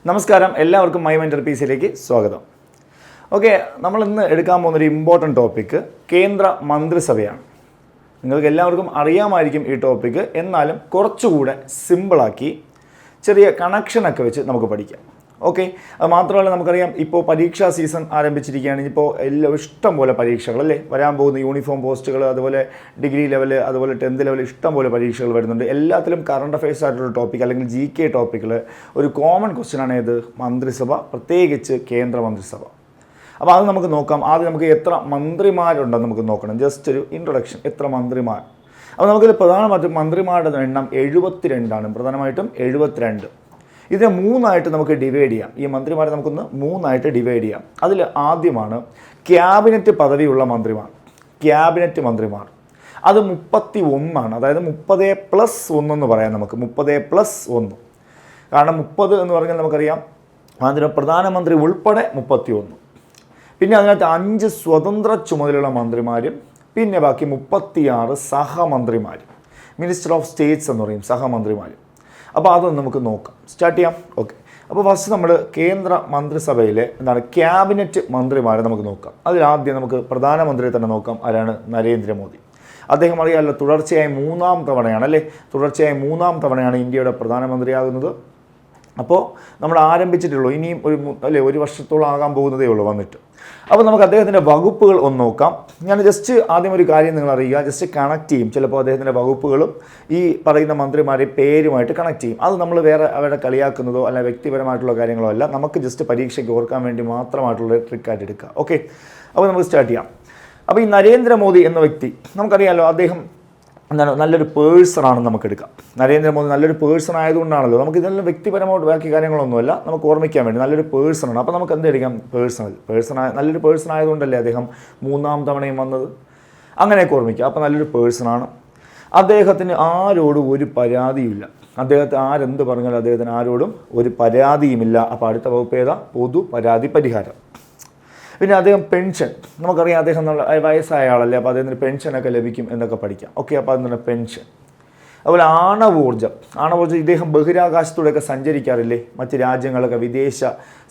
നമസ്കാരം, എല്ലാവർക്കും my mentor പീസിലേക്ക് സ്വാഗതം. ഓക്കെ, നമ്മളിന്ന് എടുക്കാൻ പോകുന്നൊരു ഇമ്പോർട്ടൻറ്റ് ടോപ്പിക്ക് കേന്ദ്ര മന്ത്രിസഭയാണ്. നിങ്ങൾക്ക് എല്ലാവർക്കും അറിയാമായിരിക്കും ഈ ടോപ്പിക്ക്, എന്നാലും കുറച്ചുകൂടെ സിമ്പിളാക്കി ചെറിയ കണക്ഷനൊക്കെ വെച്ച് നമുക്ക് പഠിക്കാം. ഓക്കെ, അത് മാത്രമല്ല നമുക്കറിയാം ഇപ്പോൾ പരീക്ഷാ സീസൺ ആരംഭിച്ചിരിക്കുകയാണ്. ഇപ്പോൾ എല്ലാം ഇഷ്ടം പോലെ പരീക്ഷകളല്ലേ വരാൻ പോകുന്ന, യൂണിഫോം പോസ്റ്റുകൾ, അതുപോലെ ഡിഗ്രി ലെവൽ, അതുപോലെ 10th ലെവൽ ഇഷ്ടം പോലെ പരീക്ഷകൾ വരുന്നുണ്ട്. എല്ലാത്തിലും കറണ്ട് അഫയേഴ്സ് ആയിട്ടുള്ള ടോപ്പിക് അല്ലെങ്കിൽ GK ടോപ്പിക്കിൽ ഒരു കോമൺ ക്വസ്റ്റ്യനാണ് ഏത്? മന്ത്രിസഭ, പ്രത്യേകിച്ച് കേന്ദ്ര മന്ത്രിസഭ. അപ്പോൾ അത് നമുക്ക് നോക്കാം. ആദ്യം നമുക്ക് എത്ര മന്ത്രിമാരുണ്ടെന്ന് നമുക്ക് നോക്കണം. ജസ്റ്റ് ഒരു ഇൻട്രൊഡക്ഷൻ, എത്ര മന്ത്രിമാർ. അപ്പോൾ നമുക്കിത് പ്രധാനമായിട്ടും മന്ത്രിമാരുടെ എണ്ണം 72 പ്രധാനമായിട്ടും 72. ഇതിനെ 3ആയിട്ട് നമുക്ക് ഡിവൈഡ് ചെയ്യാം. ഈ മന്ത്രിമാരെ നമുക്കൊന്ന് 3ആയിട്ട് ഡിവൈഡ് ചെയ്യാം. അതിൽ ആദ്യമാണ് ക്യാബിനറ്റ് പദവിയുള്ള മന്ത്രിമാർ. ക്യാബിനറ്റ് മന്ത്രിമാർ അത് 31, അതായത് 30+1 എന്ന് പറയാം. നമുക്ക് 30+1, കാരണം 30 എന്ന് പറഞ്ഞാൽ നമുക്കറിയാം അതിന് പ്രധാനമന്ത്രി ഉൾപ്പെടെ 31. പിന്നെ അതിനകത്ത് 5 സ്വതന്ത്ര ചുമതലയുള്ള മന്ത്രിമാരും പിന്നെ ബാക്കി 36 സഹമന്ത്രിമാരും, മിനിസ്റ്റർ ഓഫ് സ്റ്റേറ്റ്സ് എന്ന് പറയും, സഹമന്ത്രിമാരും. അപ്പോൾ അതൊന്ന് നമുക്ക് നോക്കാം, സ്റ്റാർട്ട് ചെയ്യാം. ഓക്കെ, അപ്പോൾ ഫസ്റ്റ് നമ്മൾ കേന്ദ്ര മന്ത്രിസഭയിലെ ക്യാബിനറ്റ് മന്ത്രിമാരെ നമുക്ക് നോക്കാം. അതിലാദ്യം നമുക്ക് പ്രധാനമന്ത്രിയെ തന്നെ നോക്കാം. ആരാണ്? നരേന്ദ്രമോദി. അദ്ദേഹം അറിയാമല്ലോ, തുടർച്ചയായി 3-ാം തവണയാണ് അല്ലേ, തുടർച്ചയായി 3-ാം തവണയാണ് ഇന്ത്യയുടെ പ്രധാനമന്ത്രിയാകുന്നത്. അപ്പോൾ നമ്മൾ ആരംഭിച്ചിട്ടുള്ളൂ, ഇനിയും ഒരു വർഷത്തോളം ആകാൻ പോകുന്നതേ ഉള്ളൂ വന്നിട്ട്. അപ്പോൾ നമുക്ക് അദ്ദേഹത്തിൻ്റെ വകുപ്പുകൾ ഒന്ന് നോക്കാം. ഞാൻ ജസ്റ്റ് ആദ്യം ഒരു കാര്യം നിങ്ങൾ അറിയുക, ജസ്റ്റ് കണക്ട് ചെയ്യും. ചിലപ്പോൾ അദ്ദേഹത്തിൻ്റെ വകുപ്പുകളും ഈ പറയുന്ന മന്ത്രിമാരെ പേരുമായിട്ട് കണക്ട് ചെയ്യും. അത് നമ്മൾ വേറെ അവരുടെ കളിയാക്കുന്നതോ അല്ല വ്യക്തിപരമായിട്ടുള്ള കാര്യങ്ങളോ അല്ല, നമുക്ക് ജസ്റ്റ് പരീക്ഷയ്ക്ക് ഓർക്കാൻ വേണ്ടി മാത്രമായിട്ടുള്ള ട്രിക്കായിട്ട് എടുക്കുക. ഓക്കെ, അപ്പോൾ നമുക്ക് സ്റ്റാർട്ട് ചെയ്യാം. അപ്പോൾ ഈ നരേന്ദ്രമോദി എന്ന വ്യക്തി നമുക്കറിയാമല്ലോ, അദ്ദേഹം നല്ലൊരു പേഴ്സണാണെന്ന് നമുക്ക് എടുക്കാം. നരേന്ദ്രമോദി നല്ലൊരു പേഴ്സൺ ആയതുകൊണ്ടാണല്ലോ നമുക്കിതെല്ലാം വ്യക്തിപരമായിട്ട് ബാക്കി കാര്യങ്ങളൊന്നുമല്ല, നമുക്ക് ഓർമ്മിക്കാൻ വേണ്ടി നല്ലൊരു പേഴ്സണാണ്. അപ്പോൾ നമുക്ക് എന്തെടുക്കാം? നല്ലൊരു പേഴ്സൺ ആയതുകൊണ്ടല്ലേ അദ്ദേഹം 3-ാം തവണയും വന്നത്, അങ്ങനെയൊക്കെ ഓർമ്മിക്കുക. അപ്പോൾ നല്ലൊരു പേഴ്സണാണ്. അദ്ദേഹത്തിന് ആരോടും ഒരു പരാതിയുമില്ല. അദ്ദേഹത്തെ ആരെന്ത് പറഞ്ഞാലും അദ്ദേഹത്തിന് ആരോടും ഒരു പരാതിയുമില്ല. അപ്പോൾ അടുത്ത വകുപ്പ് ഏതാ? പൊതു പരാതി പരിഹാരം. പിന്നെ അദ്ദേഹം പെൻഷൻ, നമുക്കറിയാം അദ്ദേഹം വയസ്സായ ആളല്ലേ, അപ്പോൾ അദ്ദേഹത്തിന് പെൻഷനൊക്കെ ലഭിക്കും എന്നൊക്കെ പഠിക്കാം. ഓക്കെ, അപ്പോൾ അതിന് പെൻഷൻ. അതുപോലെ ആണവോർജ്ജം. ഇദ്ദേഹം ബഹിരാകാശത്തൂടെയൊക്കെ സഞ്ചരിക്കാറില്ലേ, മറ്റ് രാജ്യങ്ങളൊക്കെ വിദേശ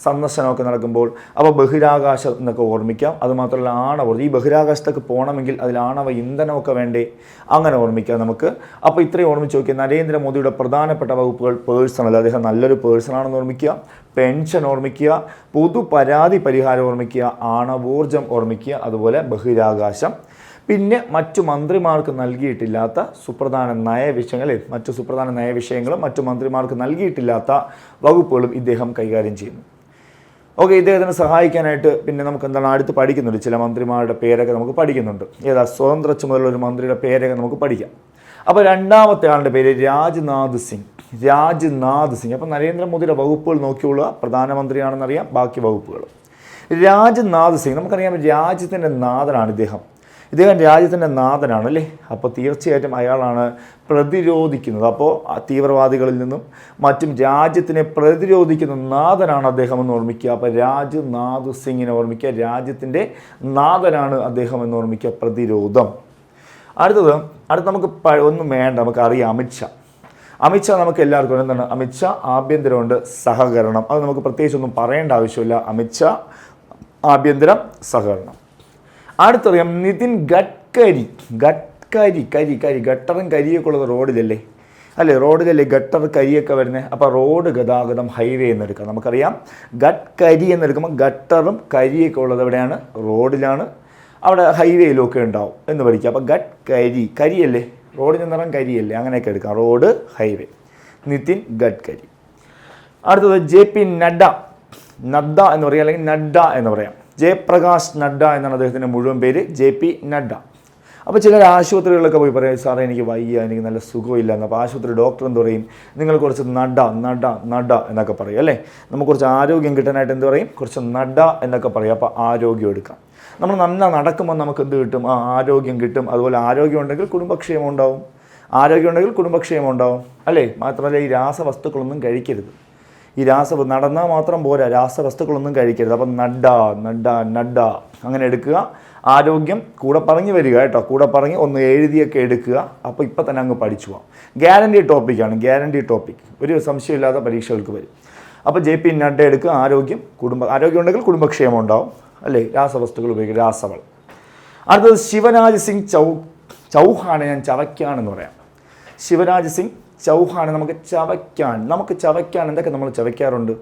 സന്ദർശനമൊക്കെ നടക്കുമ്പോൾ. അപ്പോൾ ബഹിരാകാശം എന്നൊക്കെ ഓർമ്മിക്കാം. അതുമാത്രമല്ല ആണവോർജ്ജം, ഈ ബഹിരാകാശത്തൊക്കെ പോകണമെങ്കിൽ അതിൽ ആണവ ഇന്ധനമൊക്കെ വേണ്ടേ, അങ്ങനെ ഓർമ്മിക്കാം നമുക്ക്. അപ്പോൾ ഇത്രയും ഓർമ്മിച്ച് നോക്കിയാൽ നരേന്ദ്രമോദിയുടെ പ്രധാനപ്പെട്ട വകുപ്പുകൾ പേഴ്സണൽ, അദ്ദേഹം നല്ലൊരു പേഴ്സണാണെന്ന് ഓർമ്മിക്കുക, പെൻഷൻ ഓർമ്മിക്കുക, പൊതു പരാതി പരിഹാരം ഓർമ്മിക്കുക, ആണവോർജ്ജം ഓർമ്മിക്കുക, അതുപോലെ ബഹിരാകാശം. പിന്നെ മറ്റു മന്ത്രിമാർക്ക് നൽകിയിട്ടില്ലാത്ത സുപ്രധാന നയവിഷയങ്ങളിൽ, മറ്റു സുപ്രധാന നയവിഷയങ്ങളും മറ്റു മന്ത്രിമാർക്ക് നൽകിയിട്ടില്ലാത്ത വകുപ്പുകളും ഇദ്ദേഹം കൈകാര്യം ചെയ്യുന്നു. ഓക്കെ, ഇദ്ദേഹത്തിനെ സഹായിക്കാനായിട്ട് പിന്നെ നമുക്ക് എന്താണ് അടുത്ത് പഠിക്കുന്നുണ്ട്, ചില മന്ത്രിമാരുടെ പേരൊക്കെ നമുക്ക് പഠിക്കുന്നുണ്ട്. ഏതാ? സ്വതന്ത്ര ചുമതലയുള്ള ഒരു മന്ത്രിയുടെ പേരൊക്കെ നമുക്ക് പഠിക്കാം. അപ്പോൾ രണ്ടാമത്തെ ആളുടെ പേര് രാജ്നാഥ് സിംഗ്. അപ്പോൾ നരേന്ദ്രമോദിയുടെ വകുപ്പുകൾ നോക്കിയുള്ള പ്രധാനമന്ത്രിയാണെന്നറിയാം, ബാക്കി വകുപ്പുകൾ. രാജ്നാഥ് സിംഗ് നമുക്കറിയാം, രാജ്യത്തിൻ്റെ നാഥനാണ് ഇദ്ദേഹം രാജ്യത്തിൻ്റെ നാഥനാണ് അല്ലേ. അപ്പോൾ തീർച്ചയായിട്ടും അയാളാണ് പ്രതിരോധിക്കുന്നത്. അപ്പോൾ തീവ്രവാദികളിൽ നിന്നും മറ്റും രാജ്യത്തിനെ പ്രതിരോധിക്കുന്ന നാഥനാണ് അദ്ദേഹം എന്ന് ഓർമ്മിക്കുക. അപ്പോൾ രാജ്നാഥ് സിംഗിനെ ഓർമ്മിക്കുക, രാജ്യത്തിൻ്റെ നാഥനാണ് അദ്ദേഹം എന്ന് ഓർമ്മിക്കുക. പ്രതിരോധം. അടുത്ത നമുക്ക് ഒന്നും വേണ്ട, നമുക്കറിയാം അമിത്ഷാ നമുക്ക് എല്ലാവർക്കും എന്താണ്? അമിത്ഷാ ആഭ്യന്തരമുണ്ട്, സഹകരണം. അത് നമുക്ക് പ്രത്യേകിച്ചൊന്നും പറയേണ്ട ആവശ്യമില്ല. അമിത്ഷാ ആഭ്യന്തരം, സഹകരണം. അടുത്തറിയാം നിതിൻ ഗഡ്കരി. ഗട്ടറും കരിയൊക്കെ ഉള്ളത് റോഡിലല്ലേ, ഗട്ടർ കരിയൊക്കെ വരുന്നത്. അപ്പോൾ റോഡ് ഗതാഗതം, ഹൈവേ എന്നെടുക്കാം. നമുക്കറിയാം ഗഡ്കരി എന്നെടുക്കുമ്പോൾ ഗട്ടറും കരിയൊക്കെ ഉള്ളത് എവിടെയാണ്? റോഡിലാണ്. അവിടെ ഹൈവേയിലൊക്കെ ഉണ്ടാവും എന്ന് പഠിക്കുക. അപ്പോൾ കരിയല്ലേ, റോഡിന് നിറം കരിയല്ലേ, അങ്ങനെയൊക്കെ എടുക്കാം. Road, highway. നിതിൻ ഗഡ്കരി. അടുത്തത് JP നഡ്ഡ എന്ന് പറയാം, അല്ലെങ്കിൽ നഡ്ഡ എന്ന് പറയാം. ജയപ്രകാശ് നഡ്ഡ എന്നാണ് അദ്ദേഹത്തിൻ്റെ മുഴുവൻ പേര്, JP നഡ്ഡ. അപ്പോൾ ചിലർ ആശുപത്രികളിലൊക്കെ പോയി പറയും, സാറേ എനിക്ക് വയ്യ, എനിക്ക് നല്ല സുഖമില്ല എന്ന്. അപ്പോൾ ആശുപത്രി ഡോക്ടർ എന്ത് പറയും? നിങ്ങൾ കുറച്ച് നഡ എന്നൊക്കെ പറയും അല്ലേ. നമുക്ക് കുറച്ച് ആരോഗ്യം കിട്ടാനായിട്ട് എന്ത് പറയും? കുറച്ച് നഡ എന്നൊക്കെ പറയും. അപ്പോൾ ആരോഗ്യം എടുക്കാം. നമ്മൾ നന്നായി നടക്കുമ്പോൾ നമുക്ക് എന്ത് കിട്ടും? ആരോഗ്യം കിട്ടും. അതുപോലെ ആരോഗ്യം ഉണ്ടെങ്കിൽ കുടുംബക്ഷേമം ഉണ്ടാവും അല്ലേ. മാത്രമല്ല ഈ രാസവസ്തുക്കളൊന്നും കഴിക്കരുത്. നടന്നാൽ മാത്രം പോരാ, രാസവസ്തുക്കളൊന്നും കഴിക്കരുത്. അപ്പം നഡ്ഡ അങ്ങനെ എടുക്കുക. ആരോഗ്യം കൂടെ പറഞ്ഞു വരിക കേട്ടോ, കൂടെ പറഞ്ഞ് ഒന്ന് എഴുതിയൊക്കെ എടുക്കുക. അപ്പോൾ ഇപ്പം തന്നെ അങ്ങ് പഠിച്ചു പോകാം. ഗ്യാരണ്ടി ടോപ്പിക്, ഒരു സംശയമില്ലാത്ത പരീക്ഷകൾക്ക് വരും. അപ്പോൾ JP നഡ്ഡ എടുക്കുക, ആരോഗ്യം ഉണ്ടെങ്കിൽ കുടുംബക്ഷേമം ഉണ്ടാവും അല്ലേ. രാസവസ്തുക്കൾ ഉപയോഗിക്കുക, രാസവളം. അടുത്തത് ശിവരാജ് സിംഗ് ചൗഹാനെ ഞാൻ ചവയ്ക്കാനെന്ന് പറയാം. ശിവരാജ് സിംഗ് ചൗഹാനെ നമുക്ക് ചവയ്ക്കാൻ എന്തൊക്കെ നമ്മൾ ചവയ്ക്കാറുണ്ട്?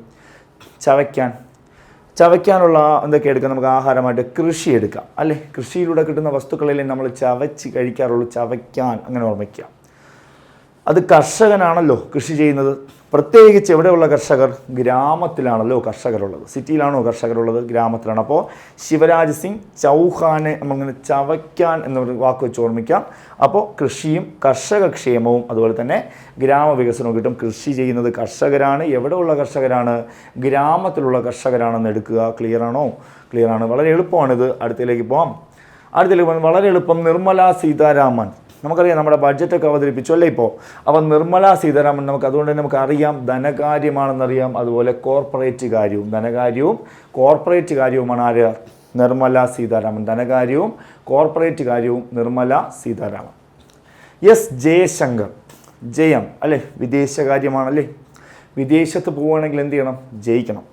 ചവയ്ക്കാനുള്ള എന്തൊക്കെ എടുക്കാം? നമുക്ക് ആഹാരമായിട്ട് കൃഷി എടുക്കാം അല്ലേ. കൃഷിയിലൂടെ കിട്ടുന്ന വസ്തുക്കളെല്ലാം നമ്മൾ ചവച്ച് കഴിക്കാറുള്ളൂ. ചവയ്ക്കാൻ, അങ്ങനെ ഓർമ്മിക്കാം. അത് കർഷകനാണല്ലോ കൃഷി ചെയ്യുന്നത്. പ്രത്യേകിച്ച് എവിടെയുള്ള കർഷകർ? ഗ്രാമത്തിലാണല്ലോ കർഷകരുള്ളത്. സിറ്റിയിലാണോ കർഷകരുള്ളത്? ഗ്രാമത്തിലാണ്. അപ്പോൾ ശിവരാജ് സിംഗ് ചൗഹാനെ നമ്മളിങ്ങനെ ചവയ്ക്കാൻ എന്നൊരു വാക്ക് വെച്ച് ഓർമ്മിക്കാം. അപ്പോൾ കൃഷിയും കർഷകക്ഷേമവും അതുപോലെ തന്നെ ഗ്രാമവികസനവും കിട്ടും. കൃഷി ചെയ്യുന്നത് കർഷകരാണ്. എവിടെയുള്ള കർഷകരാണ്? ഗ്രാമത്തിലുള്ള കർഷകരാണെന്ന് എടുക്കുക. ക്ലിയറാണ്. വളരെ എളുപ്പമാണിത്. അടുത്തതിലേക്ക് പോകാം. വളരെ എളുപ്പം. നിർമ്മല സീതാരാമൻ. നമുക്കറിയാം നമ്മുടെ ബഡ്ജറ്റൊക്കെ അവതരിപ്പിച്ചു അല്ലേ ഇപ്പോൾ. അപ്പോൾ നിർമ്മല സീതാരാമൻ അതുകൊണ്ട് തന്നെ നമുക്കറിയാം ധനകാര്യമാണെന്നറിയാം. അതുപോലെ കോർപ്പറേറ്റ് കാര്യവുമാണ് ആര്? നിർമ്മല സീതാരാമൻ. ധനകാര്യവും കോർപ്പറേറ്റ് കാര്യവും നിർമ്മല സീതാരാമൻ. ജയശങ്കർ. ജയം അല്ലേ, വിദേശകാര്യമാണല്ലേ. വിദേശത്ത് പോവുകയാണെങ്കിൽ എന്ത് ചെയ്യണം? ജയിക്കണം.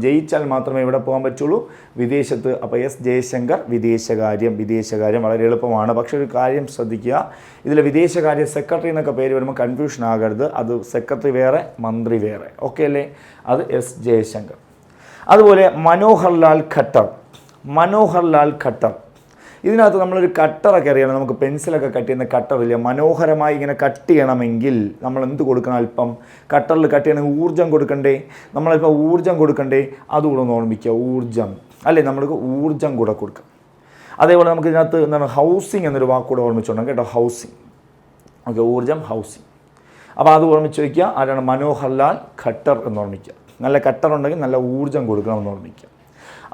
ജയിച്ചാൽ മാത്രമേ ഇവിടെ പോകാൻ പറ്റുള്ളൂ, വിദേശത്ത്. അപ്പോൾ ജയശങ്കർ വിദേശകാര്യം വളരെ എളുപ്പമാണ്. പക്ഷെ ഒരു കാര്യം ശ്രദ്ധിക്കുക, ഇതിൽ വിദേശകാര്യ സെക്രട്ടറി എന്നൊക്കെ പേര് വരുമ്പോൾ കൺഫ്യൂഷൻ ആകരുത്. അത് സെക്രട്ടറി വേറെ, മന്ത്രി വേറെ. ഓക്കെ അല്ലേ? അത് ജയശങ്കർ. അതുപോലെ മനോഹർ ലാൽ ഖട്ടർ. ഇതിനകത്ത് നമ്മളൊരു കട്ടറൊക്കെ അറിയണം. നമുക്ക് പെൻസിലൊക്കെ കട്ട് ചെയ്യുന്ന കട്ടറില്ല. മനോഹരമായി ഇങ്ങനെ കട്ട് ചെയ്യണമെങ്കിൽ നമ്മൾ എന്ത് കൊടുക്കണം? അല്പം കട്ടറിൽ കട്ട് ചെയ്യണമെങ്കിൽ ഊർജ്ജം കൊടുക്കണ്ടേ? നമ്മളല്പം ഊർജ്ജം കൊടുക്കണ്ടേ? അതുകൂടെ ഒന്ന് ഓർമ്മിക്കുക. ഊർജ്ജം അല്ലേ, നമ്മൾക്ക് ഊർജ്ജം കൂടെ കൊടുക്കാം. അതേപോലെ നമുക്ക് ഇതിനകത്ത് എന്താണ്? ഹൗസിംഗ് എന്നൊരു വാക്കുകൂടെ ഓർമ്മിച്ചോണം കേട്ടോ. ഹൗസിംഗ്. ഓക്കെ, ഊർജ്ജം, ഹൗസിംഗ്. അപ്പോൾ അത് ഓർമ്മിച്ച് വയ്ക്കുക. ആരാണ്? മനോഹർ ലാൽ ഖട്ടർ എന്ന് ഓർമ്മിക്കുക. നല്ല കട്ടർ ഉണ്ടെങ്കിൽ നല്ല ഊർജ്ജം കൊടുക്കണമെന്ന് ഓർമ്മിക്കുക.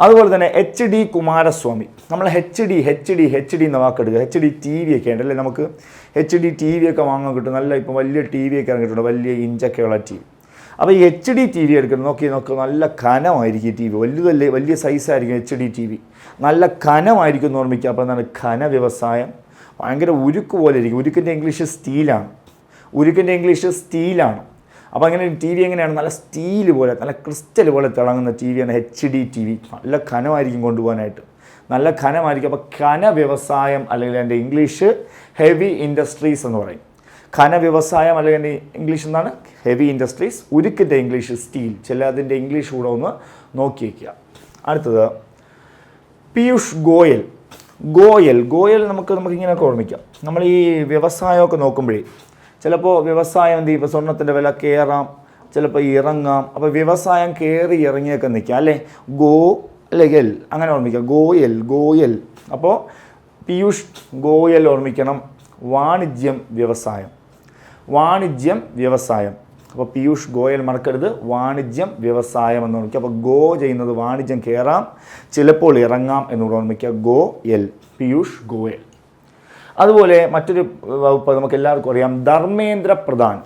അതുപോലെ തന്നെ HD കുമാരസ്വാമി. നമ്മൾ എച്ച് ഡി എന്ന വാക്കെടുക്കുക. HD TV ഒക്കെ ഉണ്ടല്ലേ, നമുക്ക് HD TV ഒക്കെ വാങ്ങാൻ കിട്ടും. നല്ല ഇപ്പോൾ വലിയ TV ഒക്കെ ഇറങ്ങിയിട്ടുണ്ട്, വലിയ ഇഞ്ചൊക്കെയുള്ള TV. അപ്പോൾ ഈ HD TV എടുക്കുന്നത് നോക്കി നല്ല കനമായിരിക്കും. TV വലുതല്ലേ, വലിയ സൈസായിരിക്കും HD TV. നല്ല കനമായിരിക്കും എന്ന് ഓർമ്മിക്കുക. അപ്പോൾ എന്താണ്? ഖന വ്യവസായം. ഭയങ്കര ഉരുക്ക് പോലെ ഇരിക്കും. ഉരുക്കിൻ്റെ ഇംഗ്ലീഷ് സ്റ്റീലാണ്. അപ്പോൾ അങ്ങനെ TV എങ്ങനെയാണ്? നല്ല സ്റ്റീൽ പോലെ, നല്ല ക്രിസ്റ്റൽ പോലെ തിളങ്ങുന്ന TVയാണ് HD TV. നല്ല ഖനമായിരിക്കും കൊണ്ടുപോകാനായിട്ട്, നല്ല ഖനമായിരിക്കും. അപ്പോൾ ഖന വ്യവസായം അല്ലെങ്കിൽ എൻ്റെ ഇംഗ്ലീഷ് ഹെവി ഇൻഡസ്ട്രീസ് എന്ന് പറയും. ഖന വ്യവസായം അല്ലെങ്കിൽ എൻ്റെ ഇംഗ്ലീഷ് എന്താണ്? Heavy industries. ഉരുക്കിൻ്റെ ഇംഗ്ലീഷ് സ്റ്റീൽ. ചിലതിൻ്റെ ഇംഗ്ലീഷ് കൂടെ ഒന്ന് നോക്കി വയ്ക്കുക. അടുത്തത് പീയൂഷ് ഗോയൽ. നമുക്ക് ഇങ്ങനെയൊക്കെ ഓർമ്മിക്കാം. നമ്മൾ ഈ വ്യവസായമൊക്കെ നോക്കുമ്പോഴേ ചിലപ്പോൾ വ്യവസായം എന്ത് ചെയ്യും? ഇപ്പോൾ സ്വർണ്ണത്തിൻ്റെ വില കയറാം, ചിലപ്പോൾ ഇറങ്ങാം. അപ്പോൾ വ്യവസായം കയറി ഇറങ്ങിയൊക്കെ നിൽക്കാം അല്ലേ. ഗോയൽ അങ്ങനെ ഓർമ്മിക്കാം. ഗോയൽ. അപ്പോൾ പീയൂഷ് ഗോയൽ ഓർമ്മിക്കണം. വാണിജ്യം വ്യവസായം. അപ്പോൾ പീയൂഷ് ഗോയൽ മറക്കരുത്. വാണിജ്യം വ്യവസായം എന്ന് ഓർമ്മിക്കുക. അപ്പോൾ ചെയ്യുന്നത് വാണിജ്യം, കയറാം, ചിലപ്പോൾ ഇറങ്ങാം എന്നുകൂടെ ഓർമ്മിക്കുക. പീയൂഷ് ഗോയൽ. അതുപോലെ മറ്റൊരു വകുപ്പ് നമുക്ക് എല്ലാവർക്കും അറിയാം, ധർമ്മേന്ദ്ര പ്രധാൻ.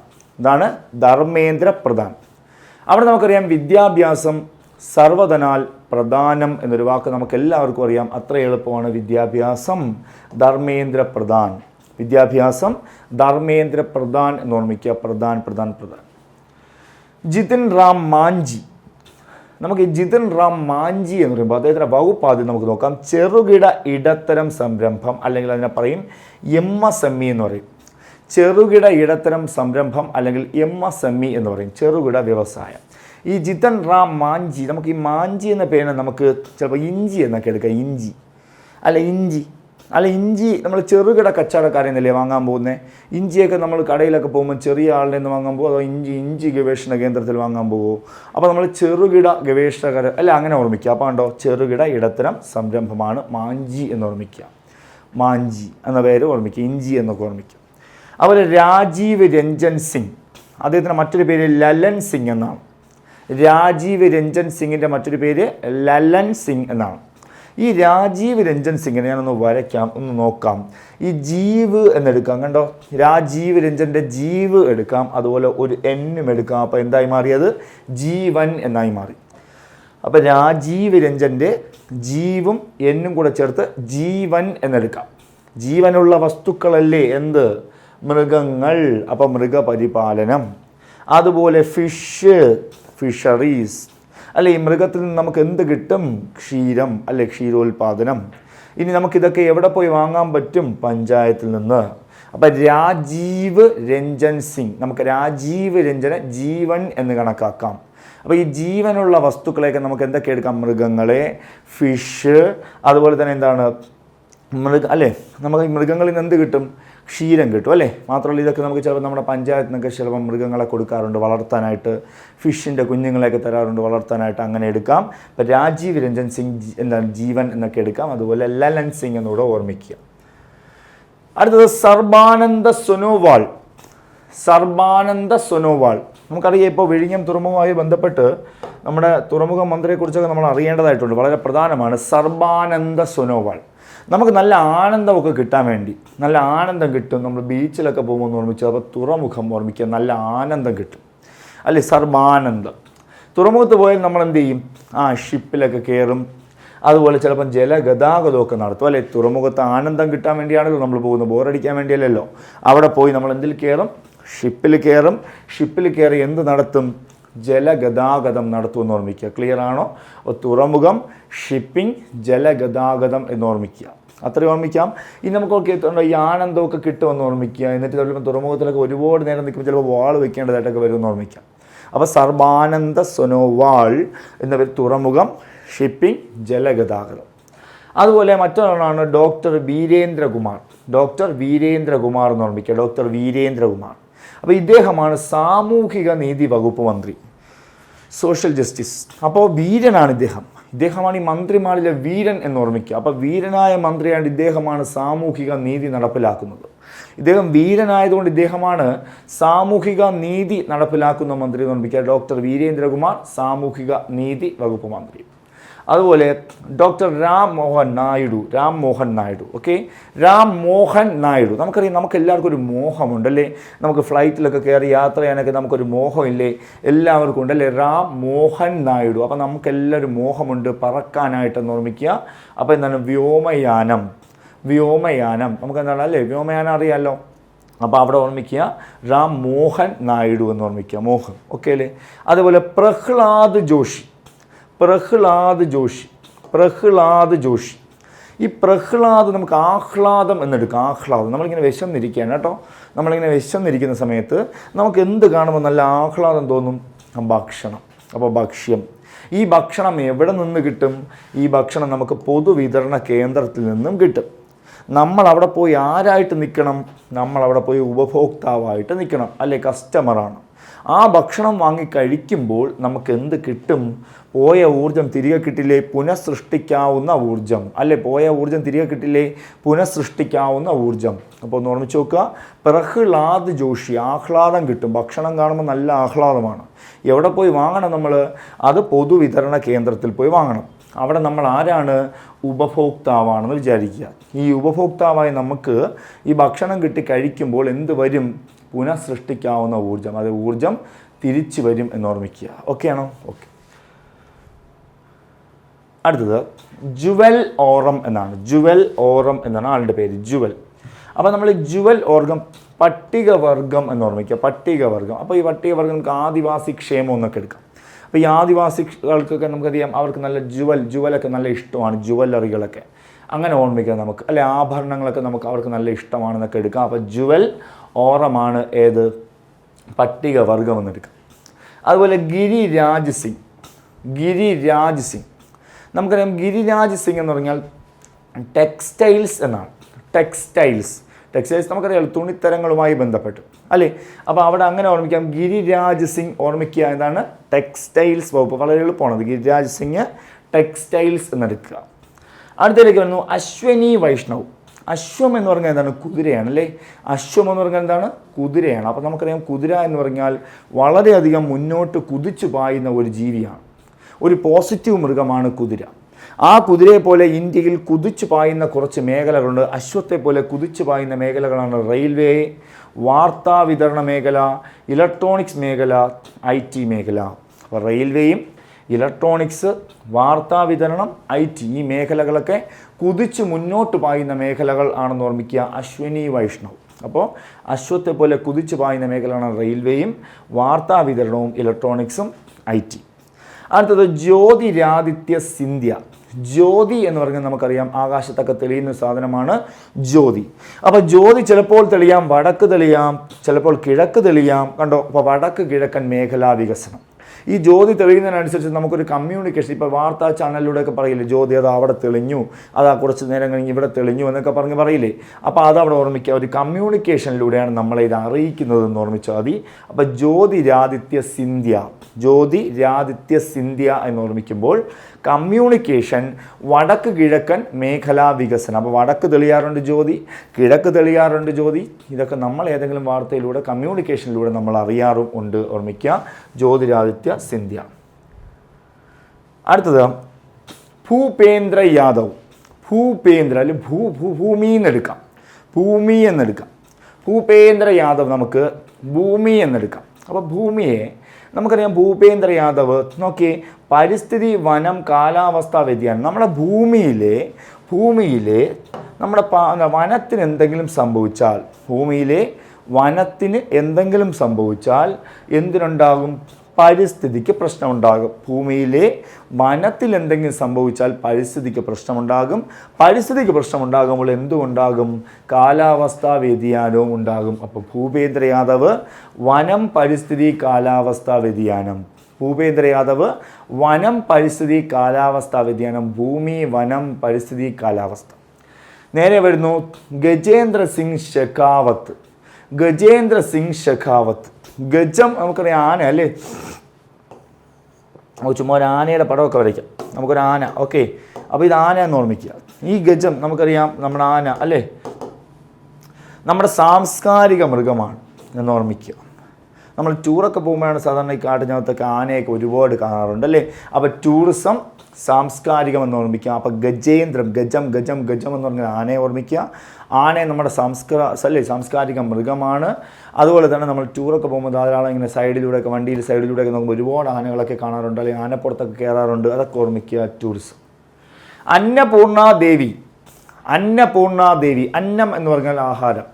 ഇതാണ് ധർമ്മേന്ദ്ര പ്രധാൻ. അവിടെ നമുക്കറിയാം വിദ്യാഭ്യാസം സർവ്വധനാൽ പ്രധാനം എന്നൊരു വാക്ക് നമുക്ക് എല്ലാവർക്കും അറിയാം. അത്ര എളുപ്പമാണ്. വിദ്യാഭ്യാസം ധർമ്മേന്ദ്ര പ്രധാൻ. എന്ന് ഓർമ്മിക്കുക. പ്രധാൻ. ജിതിൻ റാം മാഞ്ചി. നമുക്ക് ജിതിൻ റാം മാഞ്ചി എന്ന് പറയുമ്പോൾ അദ്ദേഹത്തിൻ്റെ വകുപ്പ് ആദ്യം നമുക്ക് നോക്കാം. ചെറുകിട ഇടത്തരം സംരംഭം, അല്ലെങ്കിൽ അതിനെ പറയും MSME എന്ന് പറയും. ചെറുകിട ഇടത്തരം സംരംഭം അല്ലെങ്കിൽ MSME എന്ന് പറയും, ചെറുകിട വ്യവസായം. ഈ ജിതിൻ റാം മാഞ്ചി, നമുക്ക് ഈ മാഞ്ചി എന്ന പേരിനെ നമുക്ക് ചിലപ്പോൾ ഇഞ്ചി എന്നൊക്കെ എടുക്കാം. ഇഞ്ചി നമ്മൾ ചെറുകിട കച്ചവടക്കാരെന്നല്ലേ വാങ്ങാൻ പോകുന്നത്. ഇഞ്ചിയൊക്കെ നമ്മൾ കടയിലൊക്കെ പോകുമ്പോൾ ചെറിയ ആളുടെ നിന്ന് വാങ്ങാൻ പോകുമോ, അതോ ഇഞ്ചി ഗവേഷണ കേന്ദ്രത്തിൽ വാങ്ങാൻ പോകുമോ? അപ്പോൾ നമ്മൾ ചെറുകിട ഗവേഷകർ അല്ല, അങ്ങനെ ഓർമ്മിക്കുക. അപ്പോൾ കണ്ടോ, ചെറുകിട ഇടത്തരം സംരംഭമാണ് മാഞ്ചി എന്ന് ഓർമ്മിക്കുക. മാഞ്ചി എന്ന പേര് ഓർമ്മിക്കുക. ഇഞ്ചി എന്നൊക്കെ ഓർമ്മിക്കുക. അതുപോലെ രാജീവ് രഞ്ജൻ സിംഗ്, അദ്ദേഹത്തിൻ്റെ മറ്റൊരു പേര് ലലൻ സിംഗ് എന്നാണ്. രാജീവ് രഞ്ജൻ സിംഗിൻ്റെ മറ്റൊരു പേര് ലലൻ സിംഗ് എന്നാണ്. ഈ രാജീവ് രഞ്ജൻ സിംഗിനെ ഞാനൊന്ന് വരയ്ക്കാം, ഒന്ന് നോക്കാം. ഈ ജീവ് എന്നെടുക്കാം. കണ്ടോ, രാജീവ് രഞ്ജൻ്റെ ജീവ് എടുക്കാം, അതുപോലെ ഒരു എന്നും എടുക്കാം. അപ്പോൾ എന്തായി മാറിയത്? ജീവൻ എന്നായി മാറി. അപ്പോൾ രാജീവ് രഞ്ജൻ്റെ ജീവും എന്നും കൂടെ ചേർത്ത് ജീവൻ എന്നെടുക്കാം. ജീവനുള്ള വസ്തുക്കളല്ലേ എന്ത്? മൃഗങ്ങൾ. അപ്പോൾ മൃഗപരിപാലനം. അതുപോലെ ഫിഷറീസ്, അല്ലെ ഈ മൃഗത്തിൽ നിന്ന് നമുക്ക് എന്ത് കിട്ടും? ക്ഷീരം, അല്ലെ ക്ഷീരോത്പാദനം. ഇനി നമുക്കിതൊക്കെ എവിടെ പോയി വാങ്ങാൻ പറ്റും? പഞ്ചായത്തിൽ നിന്ന്. അപ്പം രാജീവ് രഞ്ജൻ സിംഗ്, നമുക്ക് രാജീവ് രഞ്ജന ജീവൻ എന്ന് കണക്കാക്കാം. അപ്പോൾ ഈ ജീവനുള്ള വസ്തുക്കളെയൊക്കെ നമുക്ക് എന്തൊക്കെ എടുക്കാം? മൃഗങ്ങളെ, ഫിഷ്, അതുപോലെ തന്നെ എന്താണ് അല്ലേ നമുക്ക് ഈ മൃഗങ്ങളിൽ നിന്ന് എന്ത് കിട്ടും? ക്ഷീരം കിട്ടും, അല്ലേ? മാത്രമല്ല ഇതൊക്കെ നമുക്ക് ചിലപ്പോൾ നമ്മുടെ പഞ്ചായത്തിൽ നിന്നൊക്കെ ചിലപ്പോൾ മൃഗങ്ങളെ കൊടുക്കാറുണ്ട് വളർത്താനായിട്ട്, ഫിഷിൻ്റെ കുഞ്ഞുങ്ങളെയൊക്കെ തരാറുണ്ട് വളർത്താനായിട്ട്, അങ്ങനെ എടുക്കാം. അപ്പോൾ രാജീവ് രഞ്ജൻ സിംഗ് എന്താണ് ജീവൻ എന്നൊക്കെ എടുക്കാം. അതുപോലെ ലലൻ സിംഗ് എന്നൂടെ ഓർമ്മിക്കുക. അടുത്തത് സർബാനന്ദ സോനോവാൾ. നമുക്കറിയാം ഇപ്പോൾ വിഴിഞ്ഞം തുറമുഖവുമായി ബന്ധപ്പെട്ട് നമ്മുടെ തുറമുഖ മന്ത്രിയെക്കുറിച്ചൊക്കെ നമ്മൾ അറിയേണ്ടതായിട്ടുണ്ട്, വളരെ പ്രധാനമാണ്. സർബാനന്ദ സോനോവാൾ. നമുക്ക് നല്ല ആനന്ദമൊക്കെ കിട്ടാൻ വേണ്ടി, നല്ല ആനന്ദം കിട്ടും. നമ്മൾ ബീച്ചിലൊക്കെ പോകുമ്പോൾ ഓർമ്മിച്ചു, അപ്പോൾ തുറമുഖം ഓർമ്മിക്കുക, നല്ല ആനന്ദം കിട്ടും, അല്ലേ? സർബാനന്ദം. തുറമുഖത്ത് പോയാൽ നമ്മൾ എന്ത് ചെയ്യും? ഷിപ്പിലൊക്കെ കയറും, അതുപോലെ ചിലപ്പം ജലഗതാഗതമൊക്കെ നടത്തും, അല്ലേ? തുറമുഖത്ത് ആനന്ദം കിട്ടാൻ വേണ്ടിയാണല്ലോ നമ്മൾ പോകുന്നത്, ബോറടിക്കാൻ വേണ്ടിയല്ലല്ലോ. അവിടെ പോയി നമ്മൾ എന്തിൽ കയറും? ഷിപ്പിൽ കയറും. ഷിപ്പിൽ കയറി എന്ത് നടത്തും? ജലഗതാഗതം നടത്തുമെന്ന് ഓർമ്മിക്കുക. ക്ലിയർ ആണോ? തുറമുഖം, ഷിപ്പിംഗ്, ജലഗതാഗതം എന്ന് ഓർമ്മിക്കുക. അത്രയും ഓർമ്മിക്കാം. ഇനി നമുക്കൊക്കെ ഈ ആനന്ദമൊക്കെ കിട്ടുമെന്ന് ഓർമ്മിക്കുക. എന്നിട്ട് ചിലപ്പോൾ തുറമുഖത്തിലൊക്കെ ഒരുപാട് നേരം നിൽക്കുമ്പോൾ ചിലപ്പോൾ വാൾ വെക്കേണ്ടതായിട്ടൊക്കെ വരുമെന്ന് ഓർമ്മിക്കാം. അപ്പോൾ സർബാനന്ദ സോനോവാൾ എന്നവർ തുറമുഖം, ഷിപ്പിംഗ്, ജലഗതാഗതം. അതുപോലെ മറ്റൊരാളാണ് ഡോക്ടർ വീരേന്ദ്രകുമാർ എന്ന് ഓർമ്മിക്കുക. ഡോക്ടർ വീരേന്ദ്രകുമാർ. അപ്പോൾ ഇദ്ദേഹമാണ് സാമൂഹിക നീതി വകുപ്പ് മന്ത്രി, സോഷ്യൽ ജസ്റ്റിസ്. അപ്പോൾ വീരനാണ് ഇദ്ദേഹമാണ് ഈ മന്ത്രിമാരിലെ വീരൻ എന്ന് ഓർമ്മിക്കുക. അപ്പോൾ വീരനായ മന്ത്രിയാണ്ട് ഇദ്ദേഹമാണ് സാമൂഹിക നീതി നടപ്പിലാക്കുന്നത്. ഇദ്ദേഹം വീരനായതുകൊണ്ട് ഇദ്ദേഹമാണ് സാമൂഹിക നീതി നടപ്പിലാക്കുന്ന മന്ത്രി എന്ന് ഓർമ്മിക്കുക. ഡോക്ടർ വീരേന്ദ്രകുമാർ, സാമൂഹിക നീതി വകുപ്പ് മന്ത്രി. അതുപോലെ ഡോക്ടർ രാം മോഹൻ നായിഡു. ഓക്കെ, രാം മോഹൻ നായിഡു. നമുക്കറിയാം, നമുക്ക് എല്ലാവർക്കും ഒരു മോഹമുണ്ടല്ലേ? നമുക്ക് ഫ്ലൈറ്റിലൊക്കെ കയറി യാത്ര ചെയ്യാനൊക്കെ നമുക്കൊരു മോഹമില്ലേ? എല്ലാവർക്കും ഉണ്ടല്ലേ? രാം മോഹൻ നായിഡു. അപ്പോൾ നമുക്കെല്ലാവരും മോഹമുണ്ട് പറക്കാനായിട്ടെന്ന് ഓർമ്മിക്കുക. അപ്പോൾ എന്താണ്? വ്യോമയാനം. നമുക്ക് എന്താണ്, അല്ലേ? വ്യോമയാനം അറിയാമല്ലോ. അപ്പോൾ അവിടെ ഓർമ്മിക്കുക രാം മോഹൻ നായിഡു എന്ന് ഓർമ്മിക്കുക. മോഹൻ, ഓക്കെ അല്ലേ? അതുപോലെ പ്രഹ്ലാദ് ജോഷി. ഈ പ്രഹ്ലാദ് നമുക്ക് ആഹ്ലാദം എന്നെടുക്കാം. നമ്മളിങ്ങനെ വിശന്നിരിക്കുകയാണ് കേട്ടോ. നമ്മളിങ്ങനെ വിശന്നിരിക്കുന്ന സമയത്ത് നമുക്ക് എന്ത് കാണുമ്പോൾ നല്ല ആഹ്ലാദം തോന്നും? ഭക്ഷണം. അപ്പോൾ ഭക്ഷ്യം. ഈ ഭക്ഷണം എവിടെ നിന്ന് കിട്ടും? ഈ ഭക്ഷണം നമുക്ക് പൊതുവിതരണ കേന്ദ്രത്തിൽ നിന്നും കിട്ടും. നമ്മൾ അവിടെ പോയി ആരായിട്ട് നിൽക്കണം? നമ്മളവിടെ പോയി ഉപഭോക്താവായിട്ട് നിൽക്കണം, അല്ലേ? കസ്റ്റമറാണ്. ആ ഭക്ഷണം വാങ്ങി കഴിക്കുമ്പോൾ നമുക്ക് എന്ത് കിട്ടും? പോയ ഊർജ്ജം തിരികെ കിട്ടില്ലേ? പുനഃസൃഷ്ടിക്കാവുന്ന ഊർജ്ജം, അല്ലേ? പോയ ഊർജ്ജം തിരികെ കിട്ടില്ലേ? പുനഃസൃഷ്ടിക്കാവുന്ന ഊർജ്ജം. അപ്പോൾ ഒന്ന് ഓർമ്മിച്ച് നോക്കുക. പ്രഹ്ലാദ് ജോഷി, ആഹ്ലാദം കിട്ടും. ഭക്ഷണം കാണുമ്പോൾ നല്ല ആഹ്ലാദമാണ്. എവിടെ പോയി വാങ്ങണം നമ്മൾ? അത് പൊതുവിതരണ കേന്ദ്രത്തിൽ പോയി വാങ്ങണം. അവിടെ നമ്മൾ ആരാണ്? ഉപഭോക്താവാണെന്ന് വിചാരിക്കുക. ഈ ഉപഭോക്താവായി നമുക്ക് ഈ ഭക്ഷണം കിട്ടി കഴിക്കുമ്പോൾ എന്ത് വരും? പുനഃസൃഷ്ടിക്കാവുന്ന ഊർജ്ജം. അത് ഊർജ്ജം തിരിച്ചു വരും എന്നോർമ്മിക്കുക. ഓക്കെ ആണോ? ഓക്കെ. അടുത്തത് ജുവൽ ഓറം എന്നാണ് ആളുടെ പേര്, ജുവൽ. അപ്പോൾ നമ്മൾ ജുവൽ ഓർഗം പട്ടികവർഗം എന്നോർമ്മിക്കുക. പട്ടികവർഗം. അപ്പോൾ ഈ പട്ടികവർഗം നമുക്ക് ആദിവാസി ക്ഷേമം എന്നൊക്കെ എടുക്കാം. അപ്പോൾ ഈ ആദിവാസികൾക്കൊക്കെ നമുക്കറിയാം, അവർക്ക് നല്ല ജുവലൊക്കെ നല്ല ഇഷ്ടമാണ്, ജുവല്ലറികളൊക്കെ അങ്ങനെ ഓർമ്മിക്കാം നമുക്ക്, അല്ലെ? ആഭരണങ്ങളൊക്കെ അവർക്ക് നല്ല ഇഷ്ടമാണെന്നൊക്കെ എടുക്കാം. അപ്പോൾ ജുവൽ ഓറമാണ് ഏത്? പട്ടികവർഗം എന്നെടുക്കാം. അതുപോലെ ഗിരിരാജ് സിംഗ്. നമുക്കറിയാം ഗിരിരാജ് സിംഗ് എന്ന് പറഞ്ഞാൽ ടെക്സ്റ്റൈൽസ് എന്നാണ്. ടെക്സ്റ്റൈൽസ് നമുക്കറിയാം തുണിത്തരങ്ങളുമായി ബന്ധപ്പെട്ട്, അല്ലേ? അപ്പോൾ അവിടെ അങ്ങനെ ഓർമ്മിക്കാം. ഗിരിരാജ് സിംഗ് ഓർമ്മിക്കുക. എന്താണ്? ടെക്സ്റ്റൈൽസ് വകുപ്പ്. വളരെ എളുപ്പമാണ്. ഗിരിരാജ് സിംഗ് ടെക്സ്റ്റൈൽസ് എന്നെടുക്കുക. അടുത്തതിലേക്ക് വരുന്നു അശ്വനി വൈഷ്ണവ്. അശ്വം എന്ന് പറഞ്ഞാൽ എന്താണ്? കുതിരയാണ്, അല്ലേ? അശ്വം എന്ന് പറഞ്ഞാൽ എന്താണ്? കുതിരയാണ്. അപ്പോൾ നമുക്കറിയാം കുതിര എന്ന് പറഞ്ഞാൽ വളരെയധികം മുന്നോട്ട് കുതിച്ചു പായുന്ന ഒരു ജീവിയാണ്, ഒരു പോസിറ്റീവ് മൃഗമാണ് കുതിര. ആ കുതിരയെ പോലെ ഇന്ത്യയിൽ കുതിച്ചു പായുന്ന കുറച്ച് മേഖലകളുണ്ട്. അശ്വത്തെ പോലെ കുതിച്ചു പായുന്ന മേഖലകളാണ് റെയിൽവേ, വാർത്താ വിതരണ മേഖല, ഇലക്ട്രോണിക്സ് മേഖല, IT മേഖല. അപ്പോൾ റെയിൽവേയും ഇലക്ട്രോണിക്സ്, വാർത്താ വിതരണം, IT ഈ മേഖലകളൊക്കെ കുതിച്ച് മുന്നോട്ട് പായുന്ന മേഖലകൾ ആണെന്ന് ഓർമ്മിക്കുക. അശ്വനി വൈഷ്ണവ്. അപ്പോൾ അശ്വത്തെ പോലെ കുതിച്ചു പായുന്ന മേഖലയാണ് റെയിൽവേയും വാർത്താ വിതരണവും ഇലക്ട്രോണിക്സും IT. അടുത്തത് ജ്യോതിരാദിത്യ സിന്ധ്യ. ജ്യോതി എന്ന് പറഞ്ഞാൽ നമുക്കറിയാം ആകാശത്തൊക്കെ തെളിയുന്ന സാധനമാണ് ജ്യോതി. അപ്പോൾ ജ്യോതി ചിലപ്പോൾ തെളിയാം, വടക്ക് തെളിയാം, ചിലപ്പോൾ കിഴക്ക് തെളിയാം. കണ്ടോ? അപ്പോൾ വടക്ക് കിഴക്കൻ മേഖലാ വികസനം. ഈ ജ്യോതി തെളിയുന്നതിനനുസരിച്ച് നമുക്കൊരു കമ്മ്യൂണിക്കേഷൻ, ഇപ്പോൾ വാർത്താ ചാനലിലൂടെയൊക്കെ പറയില്ലേ, ജ്യോതി അത് അവിടെ തെളിഞ്ഞു, അതാ കുറച്ച് നേരം കഴിഞ്ഞ് ഇവിടെ തെളിഞ്ഞു എന്നൊക്കെ പറയില്ലേ. അപ്പോൾ അതവിടെ ഓർമ്മിക്കുക, ഒരു കമ്മ്യൂണിക്കേഷനിലൂടെയാണ് നമ്മളെ ഇത് അറിയിക്കുന്നതെന്ന് ഓർമ്മിച്ചാൽ മതി. അപ്പോൾ ജ്യോതിരാദിത്യ സിന്ധ്യ, ജ്യോതിരാദിത്യ സിന്ധ്യ എന്ന് ഓർമ്മിക്കുമ്പോൾ കമ്മ്യൂണിക്കേഷൻ, വടക്ക് കിഴക്കൻ മേഖലാ വികസനം. അപ്പോൾ വടക്ക് തെളിയാറുണ്ട് ജ്യോതി, കിഴക്ക് തെളിയാറുണ്ട് ജ്യോതി. ഇതൊക്കെ നമ്മൾ ഏതെങ്കിലും വാർത്തയിലൂടെ കമ്മ്യൂണിക്കേഷനിലൂടെ നമ്മൾ അറിയാറും ഉണ്ട്. ഓർമ്മിക്കുക, ജ്യോതിരാദിത്യ സിന്ധ്യ. അടുത്തത് ഭൂപേന്ദ്ര യാദവ്. ഭൂപേന്ദ്ര അല്ലെങ്കിൽ ഭൂമി എന്നെടുക്കാം, ഭൂമി എന്നെടുക്കാം. ഭൂപേന്ദ്ര യാദവ് നമുക്ക് ഭൂമി എന്നെടുക്കാം. അപ്പോൾ ഭൂമിയെ നമുക്കറിയാം, ഭൂപേന്ദ്ര യാദവ് നോക്കിയേ, പരിസ്ഥിതി, വനം, കാലാവസ്ഥാ വ്യതിയാനം. നമ്മുടെ ഭൂമിയിലെ നമ്മുടെ വനത്തിന് എന്തെങ്കിലും സംഭവിച്ചാൽ, ഭൂമിയിലെ വനത്തിന് എന്തെങ്കിലും സംഭവിച്ചാൽ എന്തിനുണ്ടാകും? പരിസ്ഥിതിക്ക് പ്രശ്നമുണ്ടാകും. ഭൂമിയിലെ വനത്തിൽ എന്തെങ്കിലും സംഭവിച്ചാൽ പരിസ്ഥിതിക്ക് പ്രശ്നമുണ്ടാകും. പരിസ്ഥിതിക്ക് പ്രശ്നമുണ്ടാകുമ്പോൾ എന്തുണ്ടാകും? കാലാവസ്ഥാ വ്യതിയാനവും ഉണ്ടാകും. അപ്പോൾ ഭൂപേന്ദ്ര യാദവ് വനം, പരിസ്ഥിതി, കാലാവസ്ഥാ വ്യതിയാനം. ഭൂപേന്ദ്ര യാദവ് വനം, പരിസ്ഥിതി, കാലാവസ്ഥാ വ്യതിയാനം. ഭൂമി, വനം, പരിസ്ഥിതി, കാലാവസ്ഥ. നേരെ വരുന്നു ഗജേന്ദ്ര സിംഗ് ഷെഖാവത്ത്. ഗജേന്ദ്ര സിംഗ് ഷെഖാവത്ത്. ഗജം നമുക്കറിയാം, ആന അല്ലേ? ചുമ്മാ ഒരു ആനയുടെ പടമൊക്കെ വരയ്ക്കാം, നമുക്കൊരു ആന. ഓക്കെ, അപ്പോൾ ഇത് ആന എന്ന് ഓർമ്മിക്കുക. ഈ ഗജം നമുക്കറിയാം, നമ്മുടെ ആന അല്ലേ, നമ്മുടെ സാംസ്കാരിക മൃഗമാണ് എന്ന് ഓർമ്മിക്കുക. നമ്മൾ ടൂറൊക്കെ പോകുമ്പോഴാണ് സാധാരണ ഈ കാട്ടിനകത്തൊക്കെ ആനയൊക്കെ ഒരുപാട് കാണാറുണ്ട് അല്ലേ. അപ്പോൾ ടൂറിസം, സാംസ്കാരികം എന്ന് ഓർമ്മിക്കുക. അപ്പോൾ ഗജേന്ദ്രം, ഗജം എന്ന് പറഞ്ഞാൽ ആനയെ ഓർമ്മിക്കുക. ആനയെ നമ്മുടെ സാംസ്കാരിക മൃഗമാണ്. അതുപോലെ തന്നെ നമ്മൾ ടൂറൊക്കെ പോകുമ്പോൾ ധാരാളം ഇങ്ങനെ സൈഡിലൂടെയൊക്കെ, വണ്ടിയിൽ സൈഡിലൂടെയൊക്കെ നോക്കുമ്പോൾ ഒരുപാട് ആനകളൊക്കെ കാണാറുണ്ട്, അല്ലെങ്കിൽ ആനപ്പുറത്തൊക്കെ കയറാറുണ്ട്. അതൊക്കെ ഓർമ്മിക്കുക, ടൂറിസം. അന്നപൂർണാദേവി. അന്നം എന്ന് പറഞ്ഞാൽ ആഹാരം.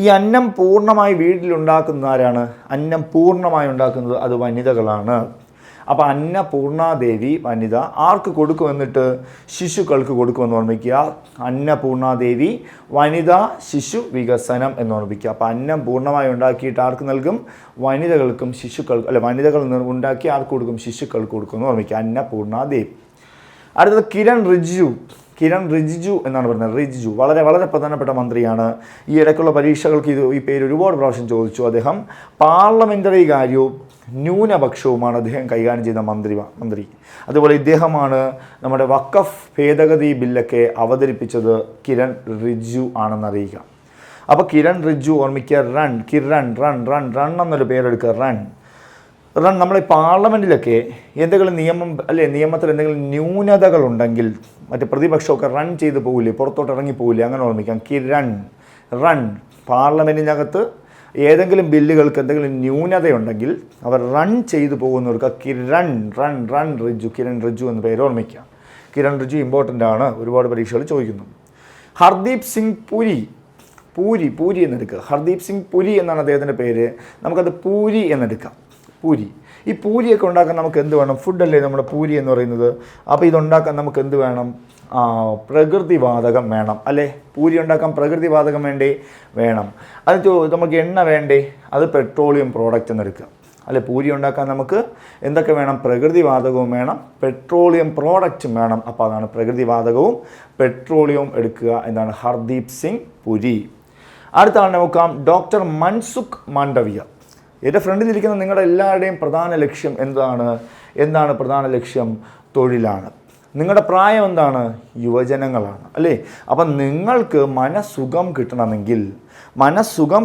ഈ അന്നം പൂർണ്ണമായി വീട്ടിലുണ്ടാക്കുന്ന ആരാണ്? അന്നം പൂർണ്ണമായി ഉണ്ടാക്കുന്നത് അത് വനിതകളാണ്. അപ്പോൾ അന്നപൂർണാദേവി വനിത ആർക്ക് കൊടുക്കും? എന്നിട്ട് ശിശുക്കൾക്ക് കൊടുക്കുമെന്ന് ഓർമ്മിക്കുക. അന്നപൂർണാദേവി വനിതാ ശിശു വികസനം എന്ന് ഓർമ്മിക്കുക. അപ്പോൾ അന്നം പൂർണ്ണമായി ഉണ്ടാക്കിയിട്ട് ആർക്ക് നൽകും? വനിതകൾക്കും ശിശുക്കൾക്കും. അല്ല, വനിതകൾ ഉണ്ടാക്കി ആർക്ക് കൊടുക്കും? ശിശുക്കൾക്ക് കൊടുക്കും എന്ന് ഓർമ്മിക്കുക. അന്നപൂർണാദേവി. അടുത്തത് കിരൺ റിജിജു എന്നാണ് പറയുന്നത്. റിജിജു വളരെ വളരെ പ്രധാനപ്പെട്ട മന്ത്രിയാണ്. ഈ ഇടയ്ക്കുള്ള പരീക്ഷകൾക്ക് ഈ പേര് ഒരുപാട് പ്രാവശ്യം ചോദിച്ചു. അദ്ദേഹം പാർലമെൻ്ററി കാര്യവും ന്യൂനപക്ഷവുമാണ് അദ്ദേഹം കൈകാര്യം ചെയ്ത മന്ത്രി. അതുപോലെ ഇദ്ദേഹമാണ് നമ്മുടെ വഖഫ് ഭേദഗതി ബില്ലൊക്കെ അവതരിപ്പിച്ചത്. കിരൺ റിജിജു ആണെന്ന് അറിയുക. അപ്പോൾ കിരൺ റിജിജു ഓർമ്മിക്കുക. റൺ എന്നൊരു പേരെടുക്കുക. റൺ. നമ്മൾ ഈ പാർലമെൻറ്റിലൊക്കെ എന്തെങ്കിലും നിയമത്തിൽ എന്തെങ്കിലും ന്യൂനതകളുണ്ടെങ്കിൽ മറ്റേ പ്രതിപക്ഷമൊക്കെ റൺ ചെയ്ത് പോകില്ലേ, പുറത്തോട്ട് ഇറങ്ങി പോകില്ലേ, അങ്ങനെ ഓർമ്മിക്കാം. റൺ. പാർലമെൻറ്റിനകത്ത് ഏതെങ്കിലും ബില്ലുകൾക്ക് എന്തെങ്കിലും ന്യൂനതയുണ്ടെങ്കിൽ അവർ റൺ ചെയ്തു പോകുന്നവർക്ക് കിരൺ റിജിജു എന്ന പേര് ഓർമ്മിക്കുക. കിരൺ റിജിജു ഇമ്പോർട്ടൻ്റ് ആണ്, ഒരുപാട് പരീക്ഷകൾ ചോദിക്കുന്നു. ഹർദീപ് സിംഗ് പൂരി എന്നെടുക്കുക. ഹർദീപ് സിംഗ് പുരി എന്നാണ് അദ്ദേഹത്തിൻ്റെ പേര്. നമുക്കത് പൂരി എന്നെടുക്കാം. ഈ പൂരിയൊക്കെ ഉണ്ടാക്കാൻ നമുക്ക് എന്ത് വേണം? ഫുഡല്ലേ നമ്മുടെ പൂരി എന്ന് പറയുന്നത്. അപ്പോൾ ഇതുണ്ടാക്കാൻ നമുക്ക് എന്ത് വേണം? പ്രകൃതിവാതകം വേണം അല്ലേ. പൂരി ഉണ്ടാക്കാൻ പ്രകൃതിവാതകം വേണം. അത് നമുക്ക് എണ്ണ വേണ്ടേ? അത് പെട്രോളിയം പ്രോഡക്റ്റ് എന്നെടുക്കുക അല്ലെ. പൂരി ഉണ്ടാക്കാൻ നമുക്ക് എന്തൊക്കെ വേണം? പ്രകൃതിവാതകവും വേണം, പെട്രോളിയം പ്രോഡക്റ്റും വേണം. അപ്പോൾ അതാണ് പ്രകൃതിവാതകവും പെട്രോളിയവും എടുക്കുക. എന്താണ്? ഹർദീപ് സിംഗ് പുരി. അടുത്ത ആൾ നോക്കാം, ഡോക്ടർ മൻസുഖ് മാണ്ഡവ്യ. എൻ്റെ ഫ്രണ്ടിലിരിക്കുന്ന നിങ്ങളുടെ എല്ലാവരുടെയും പ്രധാന ലക്ഷ്യം എന്താണ് പ്രധാന ലക്ഷ്യം? തൊഴിലാണ്. നിങ്ങളുടെ പ്രായം എന്താണ്? യുവജനങ്ങളാണ് അല്ലേ. അപ്പം നിങ്ങൾക്ക് മനസ്സുഖം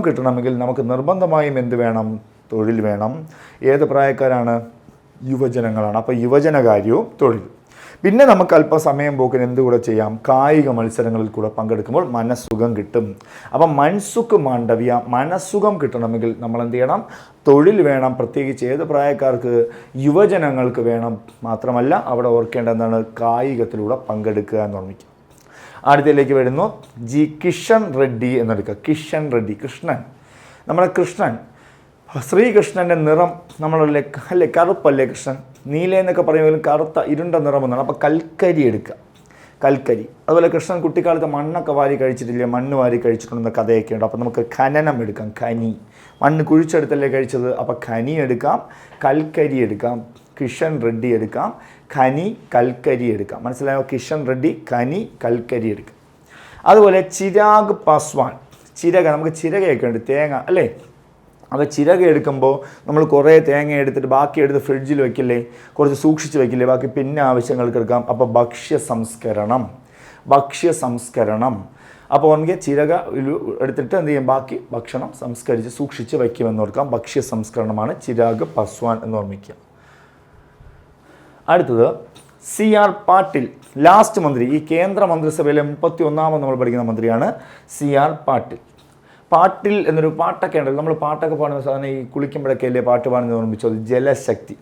കിട്ടണമെങ്കിൽ നമുക്ക് നിർബന്ധമായും എന്ത് വേണം? തൊഴിൽ വേണം. ഏത് പ്രായക്കാരാണ്? യുവജനങ്ങളാണ്. അപ്പോൾ യുവജനകാര്യവും തൊഴിലും. പിന്നെ നമുക്ക് അല്പം സമയം പോക്കിന് എന്തുകൂടെ ചെയ്യാം? കായിക മത്സരങ്ങളിൽ കൂടെ പങ്കെടുക്കുമ്പോൾ മനസ്സുഖം കിട്ടും. അപ്പം മൻസുഖ് മാണ്ഡവ്യ, മനസ്സുഖം കിട്ടണമെങ്കിൽ നമ്മൾ എന്ത് ചെയ്യണം? തൊഴിൽ വേണം. പ്രത്യേകിച്ച് ഏത് പ്രായക്കാർക്ക്? യുവജനങ്ങൾക്ക് വേണം. മാത്രമല്ല അവിടെ ഓർക്കേണ്ട എന്താണ്? കായികത്തിലൂടെ പങ്കെടുക്കുക എന്ന് ഓർമ്മിക്കുക. അടുത്തതിലേക്ക് വരുന്നു ജി കിഷൻ റെഡ്ഡി എന്നെടുക്കുക. കിഷൻ റെഡ്ഡി, കൃഷ്ണൻ, നമ്മുടെ കൃഷ്ണൻ, ശ്രീകൃഷ്ണൻ്റെ നിറം നമ്മളല്ലേ അല്ലേ, കറുപ്പല്ലേ കൃഷ്ണൻ, നീല എന്നൊക്കെ പറയുമെങ്കിലും കറുത്ത ഇരുണ്ട നിറം എന്നാണ്. അപ്പോൾ കൽക്കരി എടുക്കുക, കൽക്കരി. അതുപോലെ കൃഷ്ണൻ കുട്ടിക്കാലത്ത് മണ്ണൊക്കെ വാരി കഴിച്ചിട്ടില്ല, മണ്ണ് വാരി കഴിച്ചിട്ടുണ്ടെന്ന കഥയൊക്കെ ഉണ്ട്. അപ്പോൾ നമുക്ക് ഖനനം എടുക്കാം, ഖനി, മണ്ണ് കുഴിച്ചെടുത്തല്ലേ കഴിച്ചത്, അപ്പോൾ ഖനി എടുക്കാം, കൽക്കരി എടുക്കാം, കിഷൻ റെഡ്ഡി എടുക്കാം, ഖനി കൽക്കരി എടുക്കാം. മനസ്സിലായോ? കിഷൻ റെഡ്ഡി, ഖനി, കൽക്കരി എടുക്കാം. അതുപോലെ ചിരാഗ് പാസ്വാൻ, ചിരക, നമുക്ക് ചിരകയൊക്കെ ഉണ്ട്, തേങ്ങ അല്ലേ. അപ്പോൾ ചിരക എടുക്കുമ്പോൾ നമ്മൾ കുറേ തേങ്ങ എടുത്തിട്ട് ബാക്കി എടുത്ത് ഫ്രിഡ്ജിൽ വെക്കില്ലേ, കുറച്ച് സൂക്ഷിച്ച് വെക്കില്ലേ, ബാക്കി പിന്നെ ആവശ്യങ്ങൾക്ക് എടുക്കാം. അപ്പോൾ ഭക്ഷ്യ സംസ്കരണം, ഭക്ഷ്യ സംസ്കരണം. അപ്പോൾ നമുക്ക് ചിരക എടുത്തിട്ട് എന്ത് ചെയ്യും, ബാക്കി ഭക്ഷണം സംസ്കരിച്ച് സൂക്ഷിച്ച് വയ്ക്കുമെന്ന് ഓർക്കാം. ഭക്ഷ്യ സംസ്കരണമാണ് ചിരാഗ് പാസ്വാൻ എന്ന് ഓർമ്മിക്കുക. അടുത്തത് CR പാട്ടീൽ, ലാസ്റ്റ് മന്ത്രി. ഈ കേന്ദ്ര മന്ത്രിസഭയിലെ 31ാമത് നമ്മൾ പഠിക്കുന്ന മന്ത്രിയാണ് CR പാട്ടീൽ. പാട്ടിൽ എന്നൊരു പാട്ടൊക്കെ ഉണ്ട്, നമ്മൾ പാട്ടൊക്കെ പാടുന്ന സാധാരണ ഈ കുളിക്കുമ്പോഴൊക്കെ അല്ലേ പാട്ട് പാടുന്നത് ഓർമ്മിച്ചത്, ജലശക്തി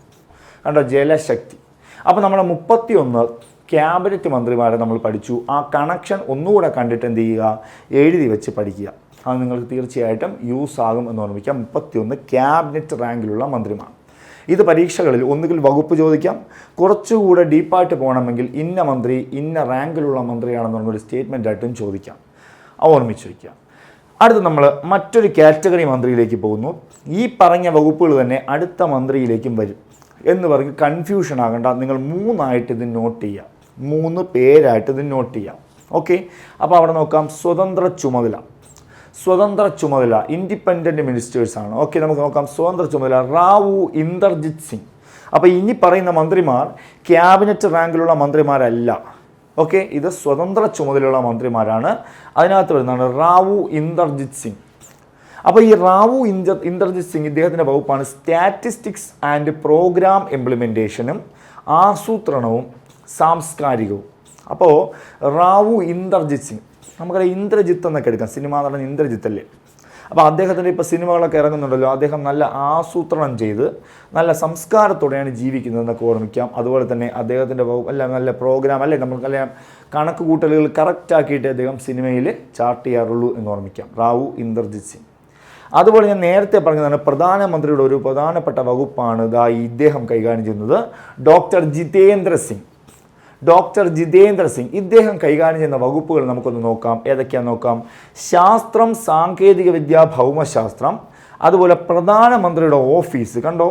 കണ്ടോ, ജലശക്തി. അപ്പോൾ നമ്മൾ 31 ക്യാബിനറ്റ് മന്ത്രിമാരെ നമ്മൾ പഠിച്ചു. ആ കണക്ഷൻ ഒന്നുകൂടെ കണ്ടിട്ട് എന്ത് ചെയ്യുക, എഴുതി വെച്ച് പഠിക്കുക. അത് നിങ്ങൾക്ക് തീർച്ചയായിട്ടും യൂസ് ആകും എന്ന് ഓർമ്മിക്കാം. 31 ക്യാബിനറ്റ് റാങ്കിലുള്ള മന്ത്രിമാർ. ഇത് പരീക്ഷകളിൽ ഒന്നുകിൽ വകുപ്പ് ചോദിക്കാം, കുറച്ചുകൂടെ ഡീപ്പായിട്ട് പോകണമെങ്കിൽ ഇന്ന മന്ത്രി ഇന്ന റാങ്കിലുള്ള മന്ത്രിയാണെന്ന് പറഞ്ഞൊരു സ്റ്റേറ്റ്മെൻറ്റായിട്ടും ചോദിക്കാം. ഓർമ്മിച്ച് വയ്ക്കുക. അടുത്ത് നമ്മൾ മറ്റൊരു കാറ്റഗറി മന്ത്രിയിലേക്ക് പോകുന്നു. ഈ പറഞ്ഞ വകുപ്പുകൾ തന്നെ അടുത്ത മന്ത്രിയിലേക്കും വരും എന്ന് പറഞ്ഞ് കൺഫ്യൂഷൻ ആകണ്ട. നിങ്ങൾ 3 ഇത് നോട്ട് ചെയ്യുക, 3 പേരായിട്ട് ഇത് നോട്ട് ചെയ്യാം. ഓക്കെ, അപ്പോൾ അവിടെ നോക്കാം. സ്വതന്ത്ര ചുമതല, സ്വതന്ത്ര ചുമതല ഇൻഡിപെൻഡൻറ്റ് മിനിസ്റ്റേഴ്സാണ്. ഓക്കെ, നമുക്ക് നോക്കാം. സ്വതന്ത്ര ചുമതല റാവു ഇന്ദർജിത് സിംഗ്. അപ്പോൾ ഇനി പറയുന്ന മന്ത്രിമാർ ക്യാബിനറ്റ് റാങ്കിലുള്ള മന്ത്രിമാരല്ല. ഓക്കെ, ഇത് സ്വതന്ത്ര ചുമതലയുള്ള മന്ത്രിമാരാണ്. അതിനകത്ത് വരുന്നതാണ് റാവു ഇന്ദർജിത് സിംഗ്. അപ്പോൾ ഈ റാവു ഇന്ദർജിത് സിംഗ് ഇദ്ദേഹത്തിൻ്റെ വകുപ്പാണ് സ്റ്റാറ്റിസ്റ്റിക്സ് ആൻഡ് പ്രോഗ്രാം ഇംപ്ലിമെൻറ്റേഷനും ആസൂത്രണവും സാംസ്കാരികവും. അപ്പോൾ റാവു ഇന്ദർജിത് സിംഗ്, നമുക്കറിയാം ഇന്ദ്രജിത്ത് എന്നൊക്കെ എടുക്കാം, സിനിമാ നടൻ ഇന്ദ്രജിത്ത് അല്ലേ. അപ്പോൾ അദ്ദേഹത്തിൻ്റെ ഇപ്പോൾ സിനിമകളൊക്കെ ഇറങ്ങുന്നുണ്ടല്ലോ, അദ്ദേഹം നല്ല ആസൂത്രണം ചെയ്ത് നല്ല സംസ്കാരത്തോടെയാണ് ജീവിക്കുന്നതെന്നൊക്കെ ഓർമ്മിക്കാം. അതുപോലെ തന്നെ അദ്ദേഹത്തിൻ്റെ നല്ല പ്രോഗ്രാം അല്ലേ, നമുക്കെല്ലാം കണക്ക് കൂട്ടലുകൾ കറക്റ്റാക്കിയിട്ട് അദ്ദേഹം സിനിമയിൽ ചാർട്ട് ചെയ്യാറുള്ളൂ എന്ന് ഓർമ്മിക്കാം. റാവു ഇന്ദർജിത് സിംഗ്. അതുപോലെ ഞാൻ നേരത്തെ പറഞ്ഞതാണ് പ്രധാനമന്ത്രിയുടെ ഒരു പ്രധാനപ്പെട്ട വകുപ്പാണ് ഇദ്ദേഹം കൈകാര്യം ചെയ്യുന്നത്, ഡോക്ടർ ജിതേന്ദ്ര സിംഗ്. ഡോക്ടർ ജിതേന്ദ്ര സിംഗ് ഇദ്ദേഹം കൈകാര്യം ചെയ്യുന്ന വകുപ്പുകൾ നമുക്കൊന്ന് നോക്കാം. ഏതൊക്കെയാണെന്ന് നോക്കാം. ശാസ്ത്രം, സാങ്കേതിക വിദ്യ, ഭൗമശാസ്ത്രം. അതുപോലെ പ്രധാനമന്ത്രിയുടെ ഓഫീസ് കണ്ടോ,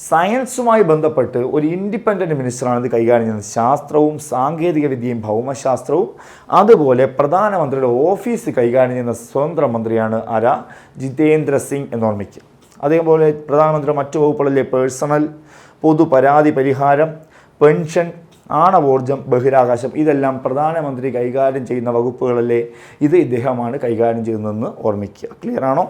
സയൻസുമായി ബന്ധപ്പെട്ട് ഒരു ഇൻഡിപെൻഡൻറ്റ് മിനിസ്റ്ററാണ് ഇത് കൈകാര്യം ചെയ്യുന്നത്. ശാസ്ത്രവും സാങ്കേതിക വിദ്യയും ഭൗമശാസ്ത്രവും. അതുപോലെ പ്രധാനമന്ത്രിയുടെ ഓഫീസ് കൈകാര്യം ചെയ്യുന്ന സ്വതന്ത്ര മന്ത്രിയാണ് ആരാ, ജിതേന്ദ്ര സിംഗ് എന്ന് ഓർമ്മിക്കുക. അതേപോലെ പ്രധാനമന്ത്രിയുടെ മറ്റു വകുപ്പുകളിലെ പേഴ്സണൽ, പൊതുപരാതി പരിഹാരം, പെൻഷൻ, ആണവോർജം, ബഹിരാകാശം, ഇതെല്ലാം പ്രധാനമന്ത്രി കൈകാര്യം ചെയ്യുന്ന വകുപ്പുകളല്ലേ. ഇത് ഇദ്ദേഹമാണ് കൈകാര്യം ചെയ്യുന്നതെന്ന് ഓർമ്മിക്കുക. ക്ലിയർ ആണോ?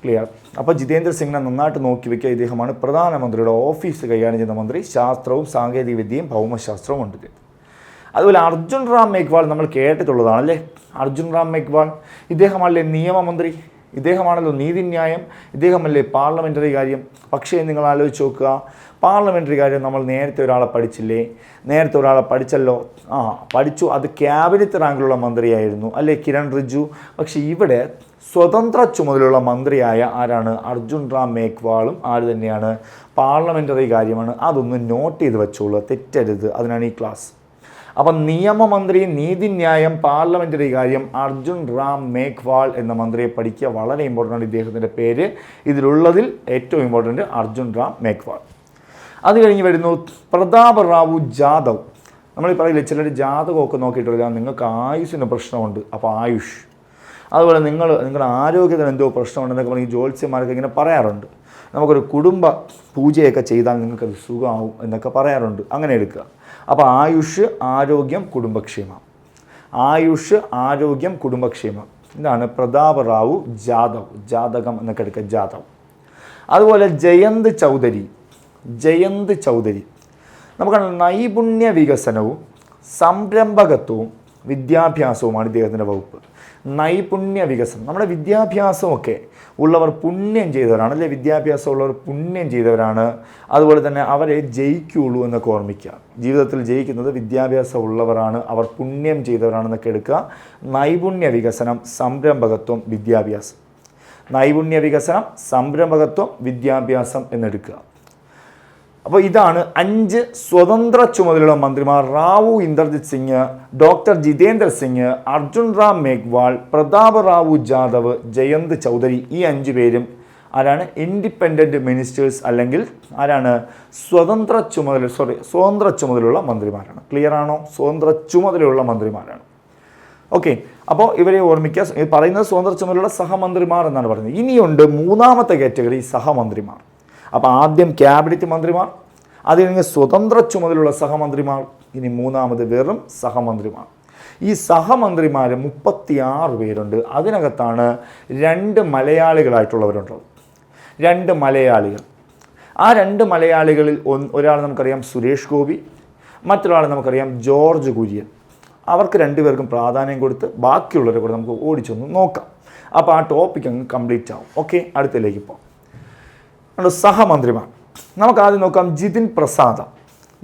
ക്ലിയർ. അപ്പോൾ ജിതേന്ദ്ര സിംഗിനെ നന്നായിട്ട് നോക്കി വയ്ക്കുക. ഇദ്ദേഹമാണ് പ്രധാനമന്ത്രിയുടെ ഓഫീസ് കൈകാര്യം ചെയ്യുന്ന മന്ത്രി. ശാസ്ത്രവും സാങ്കേതിക വിദ്യയും ഭൗമശാസ്ത്രവും ഉണ്ട്. അതുപോലെ അർജുൻ റാം മേഘ്വാൾ നമ്മൾ കേട്ടിട്ടുള്ളതാണല്ലേ. അർജുൻ റാം മേഘ്വാൾ ഇദ്ദേഹമാണല്ലേ നിയമമന്ത്രി, ഇദ്ദേഹമാണല്ലോ നീതിന്യായം, ഇദ്ദേഹമല്ലേ പാർലമെൻ്ററി കാര്യം. പക്ഷേ നിങ്ങൾ ആലോചിച്ച് നോക്കുക, പാർലമെൻ്ററി കാര്യം നമ്മൾ നേരത്തെ ഒരാളെ പഠിച്ചില്ലേ, നേരത്തെ ഒരാളെ പഠിച്ചല്ലോ, പഠിച്ചു. അത് ക്യാബിനറ്റ് റാങ്കിലുള്ള മന്ത്രിയായിരുന്നു അല്ലേ, കിരൺ റിജ്ജു. പക്ഷേ ഇവിടെ സ്വതന്ത്ര ചുമതലയുള്ള മന്ത്രിയായ ആരാണ്, അർജുൻ റാം മേഘ്വാളും ആര് തന്നെയാണ്, പാർലമെൻ്ററി കാര്യമാണ്. അതൊന്ന് നോട്ട് ചെയ്ത് വെച്ചോളൂ, തെറ്റരുത്. അതിനാണ് ഈ ക്ലാസ്. അപ്പം നിയമമന്ത്രി, നീതിന്യായം, പാർലമെൻ്ററി കാര്യം, അർജുൻ റാം മേഘ്വാൾ എന്ന മന്ത്രിയെ പഠിക്കുക. വളരെ ഇമ്പോർട്ടൻ്റ് ആണ് ഇദ്ദേഹത്തിൻ്റെ പേര്. ഇതിലുള്ളതിൽ ഏറ്റവും ഇമ്പോർട്ടൻ്റ് അർജുൻ റാം മേഘ്വാൾ. അത് കഴിഞ്ഞ് വരുന്നു പ്രതാപ് റാവു ജാദവ്. നമ്മൾ പറയില്ലേ ചിലർ ജാതകമൊക്കെ നോക്കിയിട്ടില്ല, നിങ്ങൾക്ക് ആയുസ്സിന് പ്രശ്നമുണ്ട്, അപ്പോൾ ആയുഷ്. അതുപോലെ നിങ്ങളുടെ ആരോഗ്യത്തിന് എന്തോ പ്രശ്നമുണ്ടെന്നൊക്കെ പറഞ്ഞ് ജ്യോത്സ്യന്മാരൊക്കെ ഇങ്ങനെ പറയാറുണ്ട്. നമുക്കൊരു കുടുംബ പൂജയൊക്കെ ചെയ്താൽ നിങ്ങൾക്കത് സുഖമാവും എന്നൊക്കെ പറയാറുണ്ട്. അങ്ങനെ എടുക്കുക. അപ്പോൾ ആയുഷ്, ആരോഗ്യം, കുടുംബക്ഷേമം. ആയുഷ്, ആരോഗ്യം, കുടുംബക്ഷേമം. ഇതാണ് പ്രതാപ് റാവു ജാദവ്. ജാതകം എന്നൊക്കെ എടുക്കുക, ജാദവ്. അതുപോലെ ജയന്ത് ചൗധരി. ജയന്ത് ചൗധരി നമുക്ക് നൈപുണ്യ വികസനവും സംരംഭകത്വവും വിദ്യാഭ്യാസവുമാണ് ഇദ്ദേഹത്തിൻ്റെ വകുപ്പ്. നൈപുണ്യ വികസനം. നമ്മുടെ വിദ്യാഭ്യാസമൊക്കെ ഉള്ളവർ പുണ്യം ചെയ്തവരാണ്, അല്ലെ? വിദ്യാഭ്യാസം ഉള്ളവർ പുണ്യം ചെയ്തവരാണ്. അതുപോലെ തന്നെ അവരെ ജയിക്കുകയുള്ളൂ എന്നൊക്കെ ഓർമ്മിക്കുക. ജീവിതത്തിൽ ജയിക്കുന്നത് വിദ്യാഭ്യാസം ഉള്ളവരാണ്, അവർ പുണ്യം ചെയ്തവരാണെന്നൊക്കെ എടുക്കുക. നൈപുണ്യ വികസനം, സംരംഭകത്വം, വിദ്യാഭ്യാസം. നൈപുണ്യ വികസനം, സംരംഭകത്വം, വിദ്യാഭ്യാസം എന്നെടുക്കുക. അപ്പോൾ ഇതാണ് 5 സ്വതന്ത്ര ചുമതലയുള്ള മന്ത്രിമാർ. റാവു ഇന്ദർജിത് സിംഗ്, ഡോക്ടർ ജിതേന്ദ്ര സിംഗ്, അർജുൻ റാം മേഘ്വാൾ, പ്രതാപ് റാവു ജാദവ്, ജയന്ത് ചൗധരി. ഈ 5 പേരും ആരാണ്? ഇൻഡിപെൻഡൻറ്റ് മിനിസ്റ്റേഴ്സ്, അല്ലെങ്കിൽ ആരാണ്? സ്വതന്ത്ര ചുമതലയുള്ള മന്ത്രിമാരാണ്. ക്ലിയർ ആണോ? സ്വതന്ത്ര ചുമതലയുള്ള മന്ത്രിമാരാണ്. ഓക്കെ, അപ്പോൾ ഇവരെ ഓർമ്മിക്കുക. പറയുന്നത് സ്വതന്ത്ര ചുമതലയുള്ള സഹമന്ത്രിമാർ എന്നാണ് പറയുന്നത്. ഇനിയുണ്ട് മൂന്നാമത്തെ കാറ്റഗറി, സഹമന്ത്രിമാർ. അപ്പോൾ ആദ്യം ക്യാബിനറ്റ് മന്ത്രിമാർ, അത് കഴിഞ്ഞ് സ്വതന്ത്ര ചുമതലയുള്ള സഹമന്ത്രിമാർ, ഇനി മൂന്നാമത് വെറും സഹമന്ത്രിമാർ. ഈ സഹമന്ത്രിമാർ 36 പേരുണ്ട്. അതിനകത്താണ് 2 മലയാളികളായിട്ടുള്ളവരുള്ളത്. 2 മലയാളികൾ. ആ 2 മലയാളികളിൽ ഒരാൾ നമുക്കറിയാം സുരേഷ് ഗോപി, മറ്റൊരാൾ നമുക്കറിയാം ജോർജ് കുര്യൻ. അവർക്ക് 2 പേർക്കും പ്രാധാന്യം കൊടുത്ത് ബാക്കിയുള്ളവരെ കൂടെ നമുക്ക് ഓടിച്ചൊന്ന് നോക്കാം. അപ്പോൾ ആ ടോപ്പിക് അങ്ങ് കംപ്ലീറ്റ് ആവും. ഓക്കെ, അടുത്തിലേക്ക് പോകാം. സഹമന്ത്രിമാർ നമുക്ക് ആദ്യം നോക്കാം. ജിതിൻ പ്രസാദ്.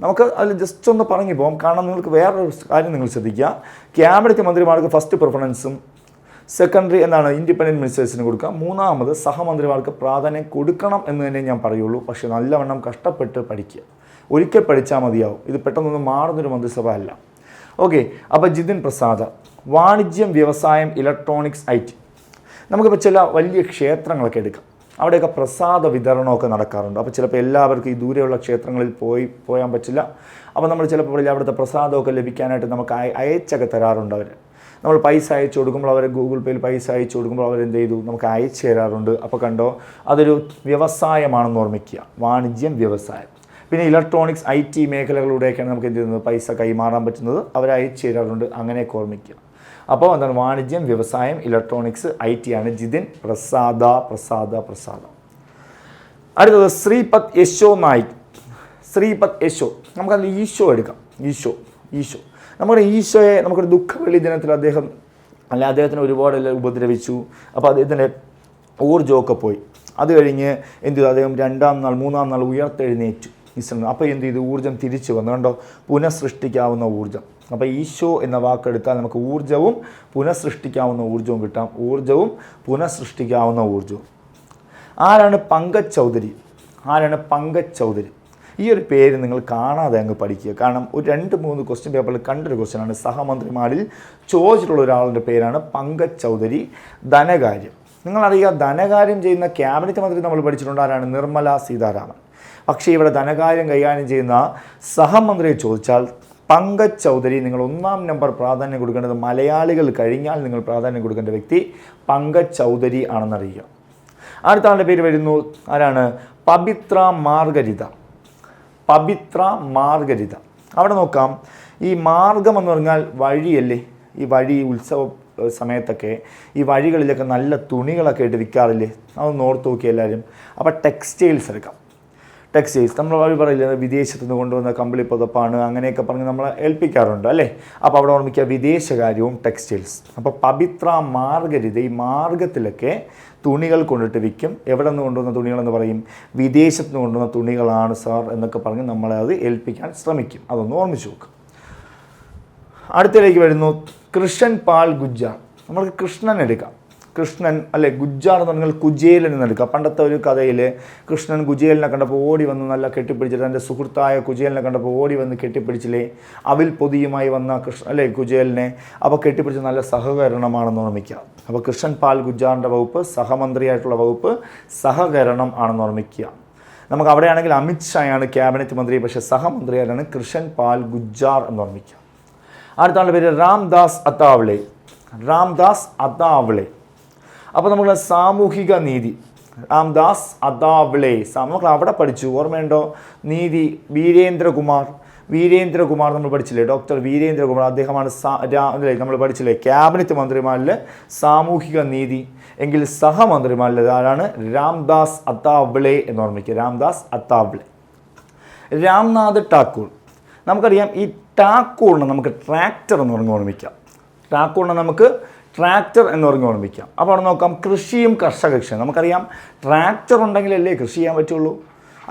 നമുക്ക് അതിൽ ജസ്റ്റ് ഒന്ന് പറഞ്ഞു പോകാം, കാരണം നിങ്ങൾക്ക് വേറൊരു കാര്യം നിങ്ങൾ ശ്രദ്ധിക്കുക. ക്യാബിനറ്റ് മന്ത്രിമാർക്ക് ഫസ്റ്റ് പ്രിഫറൻസും സെക്കൻഡറി എന്താണ് ഇൻഡിപെൻഡൻറ്റ് മിനിസ്റ്റേഴ്സിന് കൊടുക്കുക. മൂന്നാമത് സഹമന്ത്രിമാർക്ക് പ്രാധാന്യം കൊടുക്കണം എന്ന് തന്നെ ഞാൻ പറയുള്ളൂ. പക്ഷേ നല്ലവണ്ണം കഷ്ടപ്പെട്ട് പഠിക്കുക. ഒരിക്കൽ പഠിച്ചാൽ മതിയാവും. ഇത് പെട്ടെന്നൊന്നും മാറുന്നൊരു മന്ത്രിസഭ അല്ല. ഓക്കെ, അപ്പോൾ ജിതിൻ പ്രസാദ്. വാണിജ്യം, വ്യവസായം, ഇലക്ട്രോണിക്സ്, IT. നമുക്കിപ്പോൾ ചില വലിയ ക്ഷേത്രങ്ങളൊക്കെ എടുക്കാം. അവിടെയൊക്കെ പ്രസാദ വിതരണമൊക്കെ നടക്കാറുണ്ട്. അപ്പോൾ ചിലപ്പോൾ എല്ലാവർക്കും ഈ ദൂരെയുള്ള ക്ഷേത്രങ്ങളിൽ പോയാൻ പറ്റില്ല. അപ്പോൾ നമ്മൾ ചിലപ്പോൾ അവിടുത്തെ പ്രസാദമൊക്കെ ലഭിക്കാനായിട്ട് നമുക്ക് അയച്ചൊക്കെ തരാറുണ്ട്. നമ്മൾ പൈസ അയച്ചു കൊടുക്കുമ്പോൾ, അവർ ഗൂഗിൾ പേയിൽ പൈസ അയച്ചു കൊടുക്കുമ്പോൾ അവരെന്ത് ചെയ്തു, നമുക്ക് അയച്ചു തരാറുണ്ട്. അപ്പോൾ കണ്ടോ, അതൊരു വ്യവസായമാണെന്ന് ഓർമ്മിക്കുക. വാണിജ്യം, വ്യവസായം. പിന്നെ ഇലക്ട്രോണിക്സ്, IT മേഖലകളിലൂടെയൊക്കെയാണ് നമുക്ക് എന്ത് ചെയ്യുന്നത്, പൈസ കൈമാറാൻ പറ്റുന്നത്. അവർ അയച്ചു തരാറുണ്ട്. അങ്ങനെയൊക്കെ ഓർമ്മിക്കുക. അപ്പോൾ എന്താണ്? വാണിജ്യം, വ്യവസായം, ഇലക്ട്രോണിക്സ്, IT ആണ് ജിതിൻ പ്രസാദ. അടുത്തത് ശ്രീപദ് യശോ നായിക്. ശ്രീപദ് യശോ, നമുക്കതിൽ ഈശോ എടുക്കാം. ഈശോ നമ്മുടെ ഈശോയെ നമുക്കൊരു ദുഃഖവെള്ളി ദിനത്തിൽ അദ്ദേഹത്തിന് ഒരുപാട് ഉപദ്രവിച്ചു. അപ്പോൾ അദ്ദേഹത്തിൻ്റെ ഊർജ്ജമൊക്കെ പോയി. അത് കഴിഞ്ഞ് എന്ത് ചെയ്തു, അദ്ദേഹം 2-ാം നാൾ 3-ാം നാൾ ഉയർത്തെഴുന്നേറ്റു. അപ്പോൾ എന്ത് ചെയ്തു, ഊർജ്ജം തിരിച്ചു വന്നു. കണ്ടോ, പുനഃസൃഷ്ടിക്കാവുന്ന ഊർജ്ജം. അപ്പോൾ ഈശോ എന്ന വാക്കെടുത്താൽ നമുക്ക് ഊർജ്ജവും പുനഃസൃഷ്ടിക്കാവുന്ന ഊർജ്ജവും കിട്ടാം. ഊർജ്ജവും പുനഃസൃഷ്ടിക്കാവുന്ന ഊർജ്ജവും. ആരാണ് പങ്കജ് ചൗധരി? ഈ ഒരു പേര് നിങ്ങൾ കാണാതെ അങ്ങ് പഠിക്കുക. കാരണം ഒരു 2-3 ക്വസ്റ്റ്യൻ പേപ്പറിൽ കണ്ടൊരു ക്വസ്റ്റ്യനാണ്. സഹമന്ത്രിമാരിൽ ചോദിച്ചിട്ടുള്ള ഒരാളുടെ പേരാണ് പങ്കജ് ചൗധരി. ധനകാര്യം നിങ്ങളറിയുക, ധനകാര്യം ചെയ്യുന്ന ക്യാബിനറ്റ് മന്ത്രി നമ്മൾ പഠിച്ചിട്ടുണ്ട്. ആരാണ്? നിർമ്മല സീതാരാമൻ. പക്ഷേ ഇവിടെ ധനകാര്യം കൈകാര്യം ചെയ്യുന്ന സഹമന്ത്രിയെ ചോദിച്ചാൽ പങ്കജ് ചൗധരി. നിങ്ങൾ 1-ാം നമ്പർ പ്രാധാന്യം കൊടുക്കേണ്ടത്, മലയാളികൾ കഴിഞ്ഞാൽ നിങ്ങൾ പ്രാധാന്യം കൊടുക്കേണ്ട വ്യക്തി പങ്കജ് ചൗധരി ആണെന്നറിയുക. അടുത്ത ആളുടെ പേര് വരുന്നു, ആരാണ്? പവിത്ര മാർഗരിത. അവിടെ നോക്കാം. ഈ മാർഗം എന്ന് പറഞ്ഞാൽ വഴിയല്ലേ? ഈ വഴി ഉത്സവ സമയത്തൊക്കെ ഈ വഴികളിലൊക്കെ നല്ല തുണികളൊക്കെ ഇട്ട് വിൽക്കാറില്ലേ? അതൊന്ന് ഓർത്ത് നോക്കി എല്ലാവരും. അപ്പോൾ ടെക്സ്റ്റൈൽസ് എടുക്കാം. നമ്മൾ അവർ പറയില്ല, വിദേശത്ത് നിന്ന് കൊണ്ടുവന്ന കമ്പിളി പുതപ്പാണ് അങ്ങനെയൊക്കെ പറഞ്ഞ് നമ്മളെ ഏൽപ്പിക്കാറുണ്ട് അല്ലേ? അപ്പോൾ അവിടെ ഓർമ്മിക്കുക, വിദേശകാര്യവും ടെക്സ്റ്റൈൽസ്. അപ്പോൾ പവിത്ര മാർഗരിത ഈ മാർഗത്തിലൊക്കെ തുണികൾ കൊണ്ടിട്ട് വിൽക്കും. എവിടെ നിന്ന് കൊണ്ടുവന്ന തുണികളെന്ന് പറയും? വിദേശത്ത് നിന്ന് കൊണ്ടുവന്ന തുണികളാണ് സാർ എന്നൊക്കെ പറഞ്ഞ് നമ്മളെ അത് ഏൽപ്പിക്കാൻ ശ്രമിക്കും. അതൊന്ന് ഓർമ്മിച്ച് നോക്കുക. അടുത്തതിലേക്ക് വരുന്നു കൃഷ്ണൻ പാൽ ഗുജ്ജാർ. നമ്മൾക്ക് കൃഷ്ണൻ എടുക്കാം. കൃഷ്ണൻ അല്ലെ, ഗുജ്ജാർ എന്ന് പറഞ്ഞാൽ കുചേലൻ എന്നെടുക്കുക. പണ്ടത്തെ ഒരു കഥയിൽ കൃഷ്ണൻ കുചേലിനെ കണ്ടപ്പോൾ ഓടി വന്ന് നല്ല കെട്ടിപ്പിടിച്ചിട്ട് തൻ്റെ സുഹൃത്തായ കുചേലിനെ കണ്ടപ്പോൾ ഓടി വന്ന് കെട്ടിപ്പിടിച്ചില്ലേ? അവിൽ പൊതിയുമായി വന്ന കുചേലിനെ അപ്പോൾ കെട്ടിപ്പിടിച്ച് നല്ല സഹകരണമാണെന്ന് ഓർമ്മിക്കുക. അപ്പോൾ കൃഷ്ണൻ പാൽ ഗുജ്ജാറിൻ്റെ വകുപ്പ്, സഹമന്ത്രിയായിട്ടുള്ള വകുപ്പ് സഹകരണം ആണെന്ന് ഓർമ്മിക്കുക. നമുക്ക് അവിടെയാണെങ്കിൽ അമിത് ഷായാണ് ക്യാബിനറ്റ് മന്ത്രി, പക്ഷേ സഹമന്ത്രിയായാണ് കൃഷ്ണൻ പാൽ ഗുജ്ജാർ എന്ന് ഓർമ്മിക്കുക. അടുത്ത ആളുടെ പേര് രാംദാസ് അതാവ്ലെ. അപ്പോൾ നമ്മൾ സാമൂഹിക നീതി, രാംദാസ് അതാവ്ലെ നമ്മൾ അവിടെ പഠിച്ചു, ഓർമ്മയുണ്ടോ? നീതി, വീരേന്ദ്രകുമാർ നമ്മൾ പഠിച്ചില്ലേ? ഡോക്ടർ വീരേന്ദ്രകുമാർ, അദ്ദേഹമാണ് നമ്മൾ പഠിച്ചില്ലേ ക്യാബിനറ്റ് മന്ത്രിമാരിൽ സാമൂഹിക നീതി. എങ്കിൽ സഹമന്ത്രിമാരിൽ ആരാണ്? രാംദാസ് അതാവ്ലെ എന്ന് ഓർമ്മിക്കുക. രാംദാസ് അതാവ്ലെ. രാംനാഥ് ടാക്കൂർ. നമുക്കറിയാം ഈ ടാക്കൂറിനെ നമുക്ക് ട്രാക്ടർ എന്ന് പറഞ്ഞ് ഓർമ്മിക്കാം. ടാക്കൂറിനെ നമുക്ക് ട്രാക്ടർ എന്ന് പറഞ്ഞ് ഓർമ്മിക്കാം. അപ്പോൾ അവിടെ നോക്കാം, കൃഷിയും കർഷകക്ഷേമം. നമുക്കറിയാം ട്രാക്ടർ ഉണ്ടെങ്കിലല്ലേ കൃഷി ചെയ്യാൻ പറ്റുള്ളൂ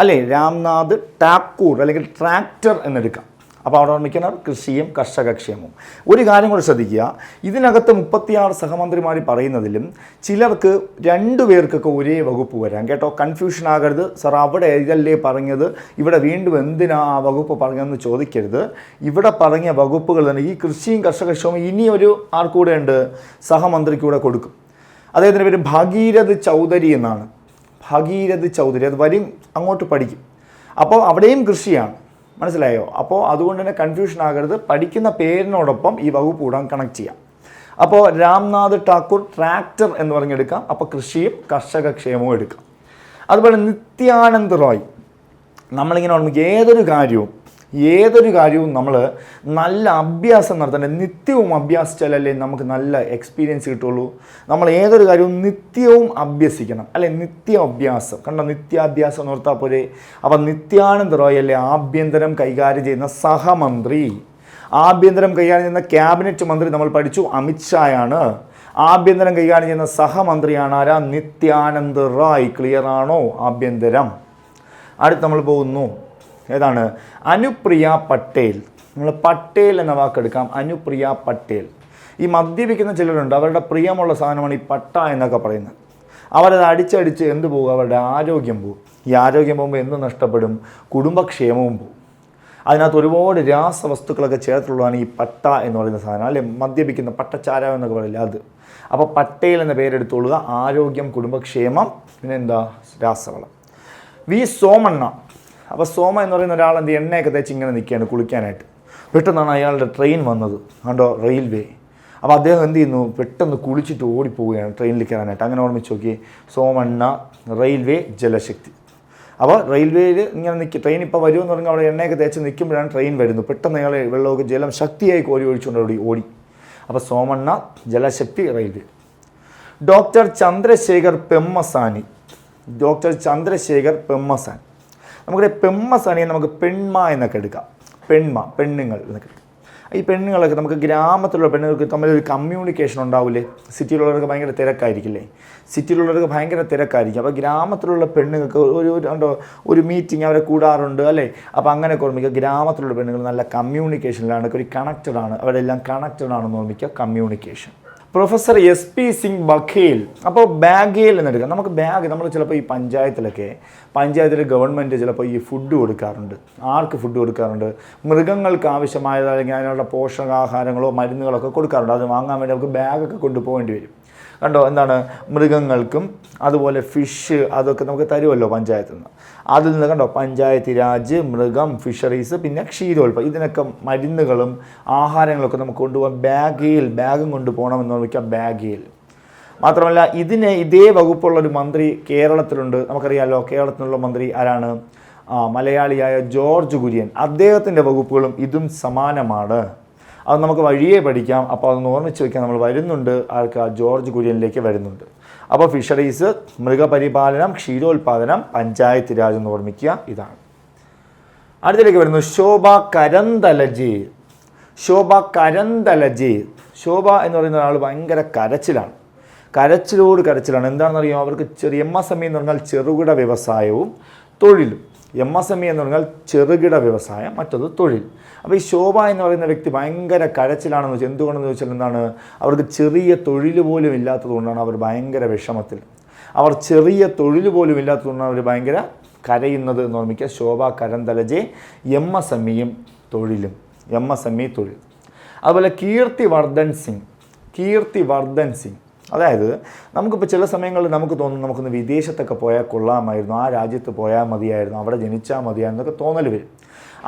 അല്ലേ. രാംനാഥ് ടാക്കൂർ അല്ലെങ്കിൽ ട്രാക്ടർ എന്നെടുക്കാം. അപ്പോൾ അവിടെ ഓർമ്മിക്കണം കൃഷിയും കർഷകക്ഷേമവും. ഒരു കാര്യം കൂടെ ശ്രദ്ധിക്കുക, ഇതിനകത്ത് 36 സഹമന്ത്രിമാർ പറയുന്നതിലും ചിലർക്ക് 2 പേർക്കൊക്കെ ഒരേ വകുപ്പ് വരാം കേട്ടോ. കൺഫ്യൂഷൻ ആകരുത്, സാർ അവിടെ ഇതല്ലേ പറഞ്ഞത്, ഇവിടെ വീണ്ടും എന്തിനാ ആ വകുപ്പ് പറഞ്ഞതെന്ന് ചോദിക്കരുത്. ഇവിടെ പറഞ്ഞ വകുപ്പുകൾ തന്നെ ഈ കൃഷിയും കർഷകക്ഷേമവും ഇനി ഒരു ആർക്കൂടെ ഉണ്ട്, സഹമന്ത്രിക്കൂടെ കൊടുക്കും. അദ്ദേഹത്തിൻ്റെ പേര് ഭഗീരഥ് ചൗധരി എന്നാണ്. ഭഗീരഥ് ചൗധരി, അത് വരും അങ്ങോട്ട് പഠിക്കും. അപ്പോൾ അവിടെയും കൃഷിയാണ്, മനസ്സിലായോ? അപ്പോൾ അതുകൊണ്ട് തന്നെ കൺഫ്യൂഷൻ ആകരുത്, പഠിക്കുന്ന പേരിനോടൊപ്പം ഈ വകുപ്പ് കൂടാൻ കണക്ട് ചെയ്യാം. അപ്പോൾ രാംനാഥ് ടാക്കൂർ ട്രാക്ടർ എന്ന് പറഞ്ഞെടുക്കാം. അപ്പോൾ കൃഷിയും കർഷകക്ഷേമവും എടുക്കാം. അതുപോലെ നിത്യാനന്ദ് റോയ്. നമ്മളിങ്ങനെ ഓർമ്മിക്കുക, ഏതൊരു കാര്യവും നമ്മൾ നല്ല അഭ്യാസം നടത്തേണ്ടത്. നിത്യവും അഭ്യാസിച്ചാലല്ലേ നമുക്ക് നല്ല എക്സ്പീരിയൻസ് കിട്ടുള്ളൂ. നമ്മൾ ഏതൊരു കാര്യവും നിത്യവും അഭ്യസിക്കണം അല്ലെ, നിത്യ അഭ്യാസം. കണ്ടോ, നിത്യാഭ്യാസം എന്ന് ഓർത്താൽ പോരെ. അപ്പം നിത്യാനന്ദ് റോയ് അല്ലേ ആഭ്യന്തരം കൈകാര്യം ചെയ്യുന്ന സഹമന്ത്രി. ആഭ്യന്തരം കൈകാര്യം ചെയ്യുന്ന ക്യാബിനറ്റ് മന്ത്രി നമ്മൾ പഠിച്ചു, അമിത്ഷായാണ്. ആഭ്യന്തരം കൈകാര്യം ചെയ്യുന്ന സഹമന്ത്രിയാണ് ആരാ, നിത്യാനന്ദ് റോയ്. ക്ലിയർ ആണോ ആഭ്യന്തരം? അടുത്ത് നമ്മൾ പോകുന്നു, ഏതാണ്, അനുപ്രിയ പട്ടേൽ. നമ്മൾ പട്ടേൽ എന്ന വാക്കെടുക്കാം, അനുപ്രിയ പട്ടേൽ. ഈ മദ്യപിക്കുന്ന ചിലരുണ്ട്, അവരുടെ പ്രിയമുള്ള സാധനമാണ് ഈ പട്ട എന്നൊക്കെ പറയുന്നത്. അവരത് അടിച്ചടിച്ച് എന്ത് പോകും, അവരുടെ ആരോഗ്യം പോകും. ഈ ആരോഗ്യം പോകുമ്പോൾ എന്ത് നഷ്ടപ്പെടും, കുടുംബക്ഷേമവും പോകും. അതിനകത്ത് ഒരുപാട് രാസവസ്തുക്കളൊക്കെ ചേർത്തുള്ളതാണ് ഈ പട്ട എന്ന് പറയുന്ന സാധനം അല്ലെ, മദ്യപിക്കുന്ന പട്ടച്ചാരം എന്നൊക്കെ പറയില്ല അത്. അപ്പോൾ പട്ടേൽ എന്ന പേരെടുത്തോളുക, ആരോഗ്യം, കുടുംബക്ഷേമം, പിന്നെ എന്താ, രാസവളം. വി സോമണ്ണ. അപ്പോൾ സോമ എന്ന് പറയുന്ന ഒരാൾ എന്ത് എണ്ണയൊക്കെ തേച്ച് ഇങ്ങനെ നിൽക്കുകയാണ് കുളിക്കാനായിട്ട്. പെട്ടെന്നാണ് അയാളുടെ ട്രെയിൻ വന്നത്, കണ്ടോ, റെയിൽവേ. അപ്പോൾ അദ്ദേഹം എന്ത് ചെയ്യുന്നു, പെട്ടെന്ന് കുളിച്ചിട്ട് ഓടിപ്പോവുകയാണ് ട്രെയിനിൽ കയറാനായിട്ട്. അങ്ങനെ ഓർമ്മിച്ച് നോക്കി, സോമണ്ണ, റെയിൽവേ, ജലശക്തി. അപ്പോൾ റെയിൽവേയിൽ ഇങ്ങനെ നിൽക്കി, ട്രെയിൻ ഇപ്പോൾ വരുമെന്ന് പറഞ്ഞാൽ അവിടെ എണ്ണയൊക്കെ തേച്ച് നിൽക്കുമ്പോഴാണ് ട്രെയിൻ വരുന്നത്. പെട്ടെന്ന് അയാൾ വെള്ളമൊക്കെ ജലം ശക്തിയായി കോരി ഒഴിച്ചുകൊണ്ട് ഓടി. അപ്പോൾ Somanna, Jal Shakti, railway. Doctor Chandrasekhar Pemmasani. Doctor Chandrasekhar Pemmasani. നമുക്ക് പെമ്മസാനിയെ നമുക്ക് പെൺമ എന്നൊക്കെ എടുക്കാം. പെൺമ, പെണ്ണുങ്ങൾ എന്നൊക്കെ എടുക്കാം. ഈ പെണ്ണുങ്ങളൊക്കെ നമുക്ക് ഗ്രാമത്തിലുള്ള പെണ്ണുങ്ങൾക്ക് തമ്മിലൊരു കമ്മ്യൂണിക്കേഷൻ ഉണ്ടാവില്ലേ. സിറ്റിയിലുള്ളവർക്ക് ഭയങ്കര തിരക്കായിരിക്കില്ലേ, സിറ്റിയിലുള്ളവർക്ക് ഭയങ്കര തിരക്കായിരിക്കും. അപ്പോൾ ഗ്രാമത്തിലുള്ള പെണ്ണുങ്ങൾക്ക് ഒരു മീറ്റിംഗ് അവരെ കൂടാറുണ്ട് അല്ലേ. അപ്പോൾ അങ്ങനെയൊക്കെ ഓർമ്മിക്കുക, ഗ്രാമത്തിലുള്ള പെണ്ണുങ്ങൾ നല്ല കമ്മ്യൂണിക്കേഷനിലാണ്, ഒരു കണക്റ്റഡാണ്, അവരെല്ലാം കണക്റ്റഡാണെന്ന് ഓർമ്മിക്കുക, communication. Professor SP Singh Baghel. അപ്പോൾ ബാഗേൽ എന്നെടുക്കാം. നമുക്ക് ബാഗ്, നമ്മൾ ചിലപ്പോൾ ഈ പഞ്ചായത്തിൽ ഗവൺമെൻറ് ചിലപ്പോൾ ഈ ഫുഡ് കൊടുക്കാറുണ്ട്. ആർക്ക് ഫുഡ് കൊടുക്കാറുണ്ട്, മൃഗങ്ങൾക്ക് ആവശ്യമായത് അല്ലെങ്കിൽ അതിനുള്ള പോഷകാഹാരങ്ങളോ മരുന്നുകളൊക്കെ കൊടുക്കാറുണ്ട്. അത് വാങ്ങാൻ വേണ്ടി നമുക്ക് ബാഗൊക്കെ കൊണ്ടുപോകേണ്ടി വരും. കണ്ടോ, എന്താണ്, മൃഗങ്ങൾക്കും അതുപോലെ ഫിഷ് അതൊക്കെ നമുക്ക് തരുമല്ലോ പഞ്ചായത്തിൽ നിന്ന്. അതിൽ നിന്ന് കണ്ടോ, പഞ്ചായത്ത് രാജ്, മൃഗം, ഫിഷറീസ്, പിന്നെ ക്ഷീരോത്പാദനം, ഇതിനൊക്കെ മരുന്നുകളും ആഹാരങ്ങളൊക്കെ നമുക്ക് കൊണ്ടുപോകാൻ ബാഗും കൊണ്ടുപോകണമെന്ന് വിളിക്കാം, ബാഗേൽ. മാത്രമല്ല ഇതേ വകുപ്പുള്ളൊരു മന്ത്രി കേരളത്തിലുണ്ട്. നമുക്കറിയാമല്ലോ, കേരളത്തിലുള്ള മന്ത്രി ആരാണ്, മലയാളിയായ ജോർജ് കുര്യൻ. അദ്ദേഹത്തിൻ്റെ വകുപ്പുകളും ഇതും സമാനമാണ്. അത് നമുക്ക് വഴിയേ പഠിക്കാം. അപ്പോൾ അതൊന്ന് ഓർമ്മിച്ച് വയ്ക്കാൻ നമ്മൾ വരുന്നുണ്ട്. ആൾക്ക് ജോർജ് കുര്യനിലേക്ക് വരുന്നുണ്ട്. അപ്പോൾ ഫിഷറീസ്, മൃഗപരിപാലനം, ക്ഷീരോത്പാദനം, പഞ്ചായത്ത് രാജ് എന്ന് ഓർമ്മിക്കുക. ഇതാണ്. അടുത്തിലേക്ക് വരുന്നു ശോഭ കരന്തലജെ. ശോഭ എന്ന് പറയുന്ന ഒരാൾ ഭയങ്കര കരച്ചിലാണ്. എന്താണെന്നറിയാമോ, അവർക്ക് MSME എന്ന് പറഞ്ഞാൽ ചെറുകിട വ്യവസായവും തൊഴിലും. MSME എന്ന് പറഞ്ഞാൽ ചെറുകിട വ്യവസായം, മറ്റത് തൊഴിൽ. അപ്പോൾ ഈ ശോഭ എന്ന് പറയുന്ന വ്യക്തി ഭയങ്കര കരച്ചിലാണെന്ന് വെച്ചാൽ എന്തുകൊണ്ടെന്ന് ചോദിച്ചാൽ എന്താണ്, അവർക്ക് ചെറിയ തൊഴിൽ പോലും ഇല്ലാത്തതുകൊണ്ടാണ് അവർ ഭയങ്കര വിഷമത്തിൽ. അവർ ഭയങ്കര കരയുന്നത് എന്ന് ഓർമ്മിക്കുക. ശോഭ കരന്തലജെ, MSMEയും തൊഴിലും, MSME തൊഴിൽ. അതുപോലെ കീർത്തിവർദ്ധൻ സിംഗ്. അതായത് നമുക്കിപ്പോൾ ചില സമയങ്ങളിൽ നമുക്ക് തോന്നും, നമുക്കൊന്ന് വിദേശത്തൊക്കെ പോയാൽ കൊള്ളാമായിരുന്നു, ആ രാജ്യത്ത് പോയാൽ മതിയായിരുന്നു, അവിടെ ജനിച്ചാൽ മതിയായിരുന്നു എന്നൊക്കെ തോന്നൽ വരും.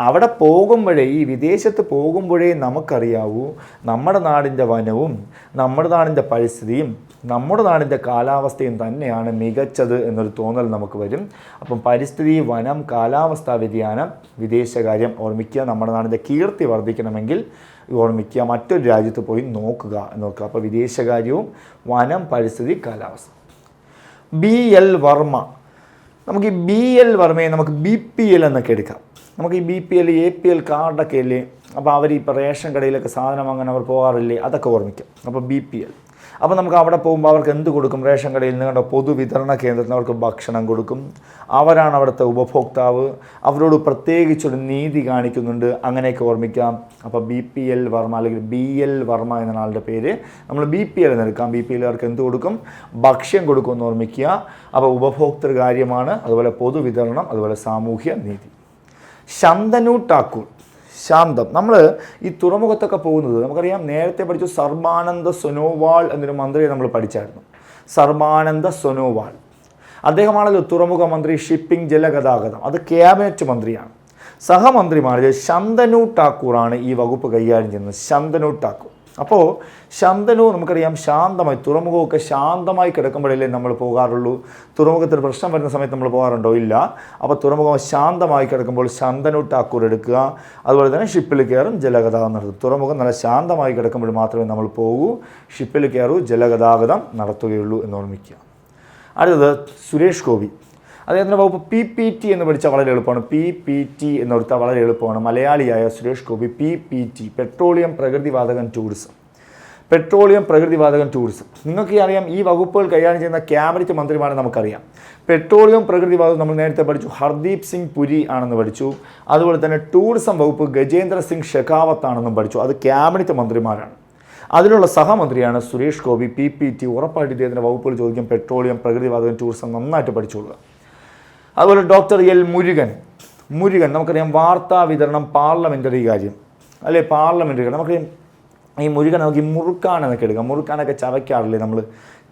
അവിടെ പോകുമ്പോഴേ, ഈ വിദേശത്ത് പോകുമ്പോഴേ നമുക്കറിയാവൂ നമ്മുടെ നാടിൻ്റെ വനവും നമ്മുടെ നാടിൻ്റെ പരിസ്ഥിതിയും നമ്മുടെ നാടിൻ്റെ കാലാവസ്ഥയും തന്നെയാണ് മികച്ചത് എന്നൊരു തോന്നൽ നമുക്ക് വരും. അപ്പം പരിസ്ഥിതി, വനം, കാലാവസ്ഥാ വ്യതിയാനം, വിദേശകാര്യം ഓർമ്മിക്കുക. നമ്മുടെ നാടിൻ്റെ കീർത്തി വർദ്ധിക്കണമെങ്കിൽ ഓർമ്മിക്കുക, മറ്റൊരു രാജ്യത്ത് പോയി നോക്കുക. അപ്പോൾ വിദേശകാര്യവും വനം, പരിസ്ഥിതി, കാലാവസ്ഥ. BL വർമ്മ. നമുക്ക് ഈ BL വർമ്മയെ നമുക്ക് BPL എന്നൊക്കെ എടുക്കാം. നമുക്ക് ഈ BPL, APL കാർഡൊക്കെ അല്ലേ അപ്പോൾ അവർ ഇപ്പോൾ റേഷൻ കടയിലൊക്കെ സാധനം വാങ്ങാൻ അവർ പോകാറില്ലേ, അതൊക്കെ ഓർമ്മിക്കും. അപ്പോൾ BPL. അപ്പോൾ നമുക്ക് അവിടെ പോകുമ്പോൾ അവർക്ക് എന്ത് കൊടുക്കും? റേഷൻ കടയിൽ നിന്ന് കണ്ട പൊതുവിതരണ കേന്ദ്രത്തിന് അവർക്ക് ഭക്ഷണം കൊടുക്കും. അവരാണ് അവിടുത്തെ ഉപഭോക്താവ്. അവരോട് പ്രത്യേകിച്ചൊരു നീതി കാണിക്കുന്നുണ്ട്. അങ്ങനെയൊക്കെ ഓർമ്മിക്കാം. അപ്പോൾ BPL വർമ്മ അല്ലെങ്കിൽ BL വർമ്മ എന്ന ആളുടെ പേര് നമ്മൾ BPL എന്നെടുക്കാം. BPLകാർക്ക് എന്ത് കൊടുക്കും? ഭക്ഷ്യം കൊടുക്കുമെന്ന് ഓർമ്മിക്കുക. അപ്പോൾ ഉപഭോക്തൃ കാര്യമാണ്, അതുപോലെ പൊതുവിതരണം, അതുപോലെ സാമൂഹ്യ നീതി. ശന്തനു ഠാക്കൂർ, ശാന്തം. നമ്മൾ ഈ തുറമുഖത്തൊക്കെ പോകുന്നത് നമുക്കറിയാം, നേരത്തെ പഠിച്ചു സർബാനന്ദ സോനോവാൾ എന്നൊരു മന്ത്രിയെ നമ്മൾ പഠിച്ചായിരുന്നു. സർബാനന്ദ സോനോവാൾ അദ്ദേഹമാണല്ലോ തുറമുഖ മന്ത്രി, ഷിപ്പിംഗ്, ജലഗതാഗതം. അത് ക്യാബിനറ്റ് മന്ത്രിയാണ്. സഹമന്ത്രിമാരിൽ ശന്തനു ഠാക്കൂറാണ് ഈ വകുപ്പ് കൈകാര്യം ചെയ്യുന്നത്. ശന്തനു ഠാക്കൂർ. അപ്പോൾ ശന്തനു നമുക്കറിയാം ശാന്തമായി, തുറമുഖമൊക്കെ ശാന്തമായി കിടക്കുമ്പോഴല്ലേ നമ്മൾ പോകാറുള്ളൂ. തുറമുഖത്തിന് പ്രശ്നം വരുന്ന സമയത്ത് നമ്മൾ പോകാറുണ്ടോ? ഇല്ല. അപ്പോൾ തുറമുഖം ശാന്തമായി കിടക്കുമ്പോൾ ശന്തനു ഠാക്കൂർ എടുക്കുക. അതുപോലെ തന്നെ ഷിപ്പിൽ കയറും, ജലഗതാഗതം നടത്തും. തുറമുഖം നല്ല ശാന്തമായി കിടക്കുമ്പോൾ മാത്രമേ നമ്മൾ പോകൂ, ഷിപ്പിൽ കയറൂ, ജലഗതാഗതം നടത്തുകയുള്ളൂ എന്ന് ഓർമ്മിക്കുക. അടുത്തത് സുരേഷ് ഗോപി. അദ്ദേഹത്തിൻ്റെ വകുപ്പ് PPT എന്ന് പഠിച്ചാൽ വളരെ എളുപ്പമാണ്. PPT എന്ന് കൊടുത്താൽ വളരെ എളുപ്പമാണ്. മലയാളിയായ സുരേഷ് ഗോപി PPT, പെട്രോളിയം, പ്രകൃതിവാതകം, ടൂറിസം. പെട്രോളിയം, പ്രകൃതിവാതകം, ടൂറിസം. നിങ്ങൾക്ക് അറിയാം, ഈ വകുപ്പുകൾ കൈകാര്യം ചെയ്യുന്ന ക്യാബിനറ്റ് മന്ത്രിമാരെ നമുക്കറിയാം. പെട്രോളിയം, പ്രകൃതിവാതകം നമ്മൾ നേരത്തെ പഠിച്ചു, ഹർദീപ് സിംഗ് പുരി ആണെന്ന് പഠിച്ചു. അതുപോലെ തന്നെ ടൂറിസം വകുപ്പ് ഗജേന്ദ്ര സിംഗ് ഷെഖാവത്ത് ആണെന്നും പഠിച്ചു. അത് ക്യാബിനറ്റ് മന്ത്രിമാരാണ്. അതിനുള്ള സഹമന്ത്രിയാണ് സുരേഷ് ഗോപി. PPT ഉറപ്പായിട്ട് ഇദ്ദേഹത്തിൻ്റെ വകുപ്പുകൾ ചോദിക്കും. പെട്രോളിയം, പ്രകൃതിവാതകം, ടൂറിസം നന്നായിട്ട് പഠിച്ചോളുക. അതുപോലെ ഡോക്ടർ L. മുരുകൻ നമുക്കറിയാം, വാർത്താ വിതരണം, പാർലമെൻ്ററി കാര്യം, അല്ലേ? പാർലമെൻ്ററി കാര്യം നമുക്കറിയാം. ഈ മുരുകൻ നമുക്ക് ഈ മുറുക്കാനൊക്കെ എടുക്കാം. മുറുക്കാനൊക്കെ ചവയ്ക്കാറില്ലേ? നമ്മൾ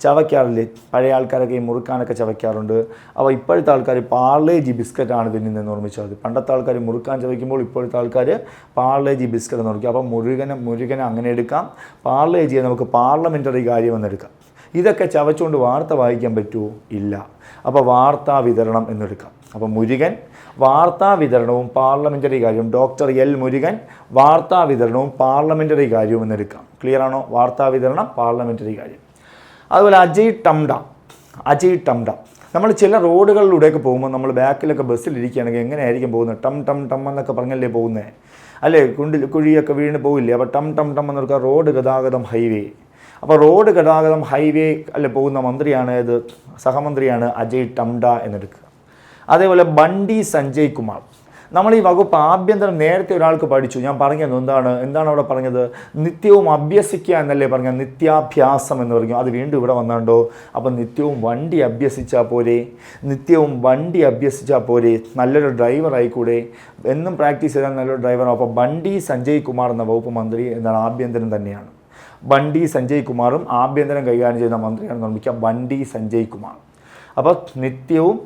ചവയ്ക്കാറില്ലേ? പഴയ ആൾക്കാരൊക്കെ ഈ മുറുക്കാനൊക്കെ ചവയ്ക്കാറുണ്ട്. അപ്പോൾ ഇപ്പോഴത്തെ ആൾക്കാർ പാർലേജി ബിസ്ക്കറ്റാണ് തിന്നുന്നതെന്ന് ഓർമ്മിച്ചാൽ മതി. പണ്ടത്തെ ആൾക്കാർ മുറുക്കാൻ ചവയ്ക്കുമ്പോൾ ഇപ്പോഴത്തെ ആൾക്കാർ പാർലേജി ബിസ്ക്കറ്റ് എന്ന് ഓർമ്മിക്കുക. അപ്പോൾ മുരുകനെ അങ്ങനെ എടുക്കാം. പാർലേജിയെ നമുക്ക് പാർലമെൻ്ററി കാര്യം എന്നെടുക്കാം. ഇതൊക്കെ ചവച്ചുകൊണ്ട് വാർത്ത വായിക്കാൻ പറ്റുമോ? ഇല്ല. അപ്പോൾ വാർത്താ വിതരണം എന്നെടുക്കാം. അപ്പോൾ മുരുകൻ വാർത്താ വിതരണവും പാർലമെൻ്ററി കാര്യവും. Doctor L. മുരുകൻ വാർത്താ വിതരണവും പാർലമെൻ്ററി കാര്യവും എന്നെടുക്കാം. ക്ലിയർ ആണോ? വാർത്താ വിതരണം, പാർലമെൻ്ററി കാര്യം. അതുപോലെ അജയ് ടംഡ. നമ്മൾ ചില റോഡുകളിലൂടെയൊക്കെ പോകുമ്പോൾ നമ്മൾ ബാക്കിലൊക്കെ ബസ്സിലിരിക്കുകയാണെങ്കിൽ എങ്ങനെയായിരിക്കും പോകുന്നത്? ടം എന്നൊക്കെ പറഞ്ഞല്ലേ പോകുന്നത്, അല്ലേ? കുഴിയൊക്കെ വീണ് പോകില്ലേ? അപ്പോൾ ടം എന്നൊക്കെ റോഡ് ഗതാഗതം, ഹൈവേ. അപ്പോൾ റോഡ് ഗതാഗതം, ഹൈവേ അല്ലെ പോകുന്ന മന്ത്രിയാണ് ഇത്, സഹമന്ത്രിയാണ് അജയ് ടംഡ എന്നെടുക്കുക. അതേപോലെ ബണ്ടി സഞ്ജയ് കുമാർ. നമ്മൾ ഈ വകുപ്പ് ആഭ്യന്തരം നേരത്തെ ഒരാൾക്ക് പഠിച്ചു. ഞാൻ പറഞ്ഞത് എന്താണ് അവിടെ പറഞ്ഞത്? നിത്യവും അഭ്യസിക്കുക എന്നല്ലേ പറഞ്ഞത്? നിത്യാഭ്യാസം എന്ന് പറഞ്ഞു. അത് വീണ്ടും ഇവിടെ വന്നാണ്ടോ? അപ്പം നിത്യവും വണ്ടി അഭ്യസിച്ചാൽ പോരെ? നല്ലൊരു ഡ്രൈവർ ആയിക്കൂടെ? എന്നും പ്രാക്ടീസ് ചെയ്താൽ നല്ലൊരു ഡ്രൈവറാണ്. അപ്പോൾ ബണ്ടി സഞ്ജയ് കുമാർ എന്ന വകുപ്പ് മന്ത്രി എന്താണ്? ആഭ്യന്തരം തന്നെയാണ്. ബണ്ടി സഞ്ജയ് കുമാറും ആഭ്യന്തരം കൈകാര്യം ചെയ്യുന്ന മന്ത്രിയാണ് നിർമ്മിക്കുക, ബണ്ടി സഞ്ജയ് കുമാർ. അപ്പോൾ നിത്യവും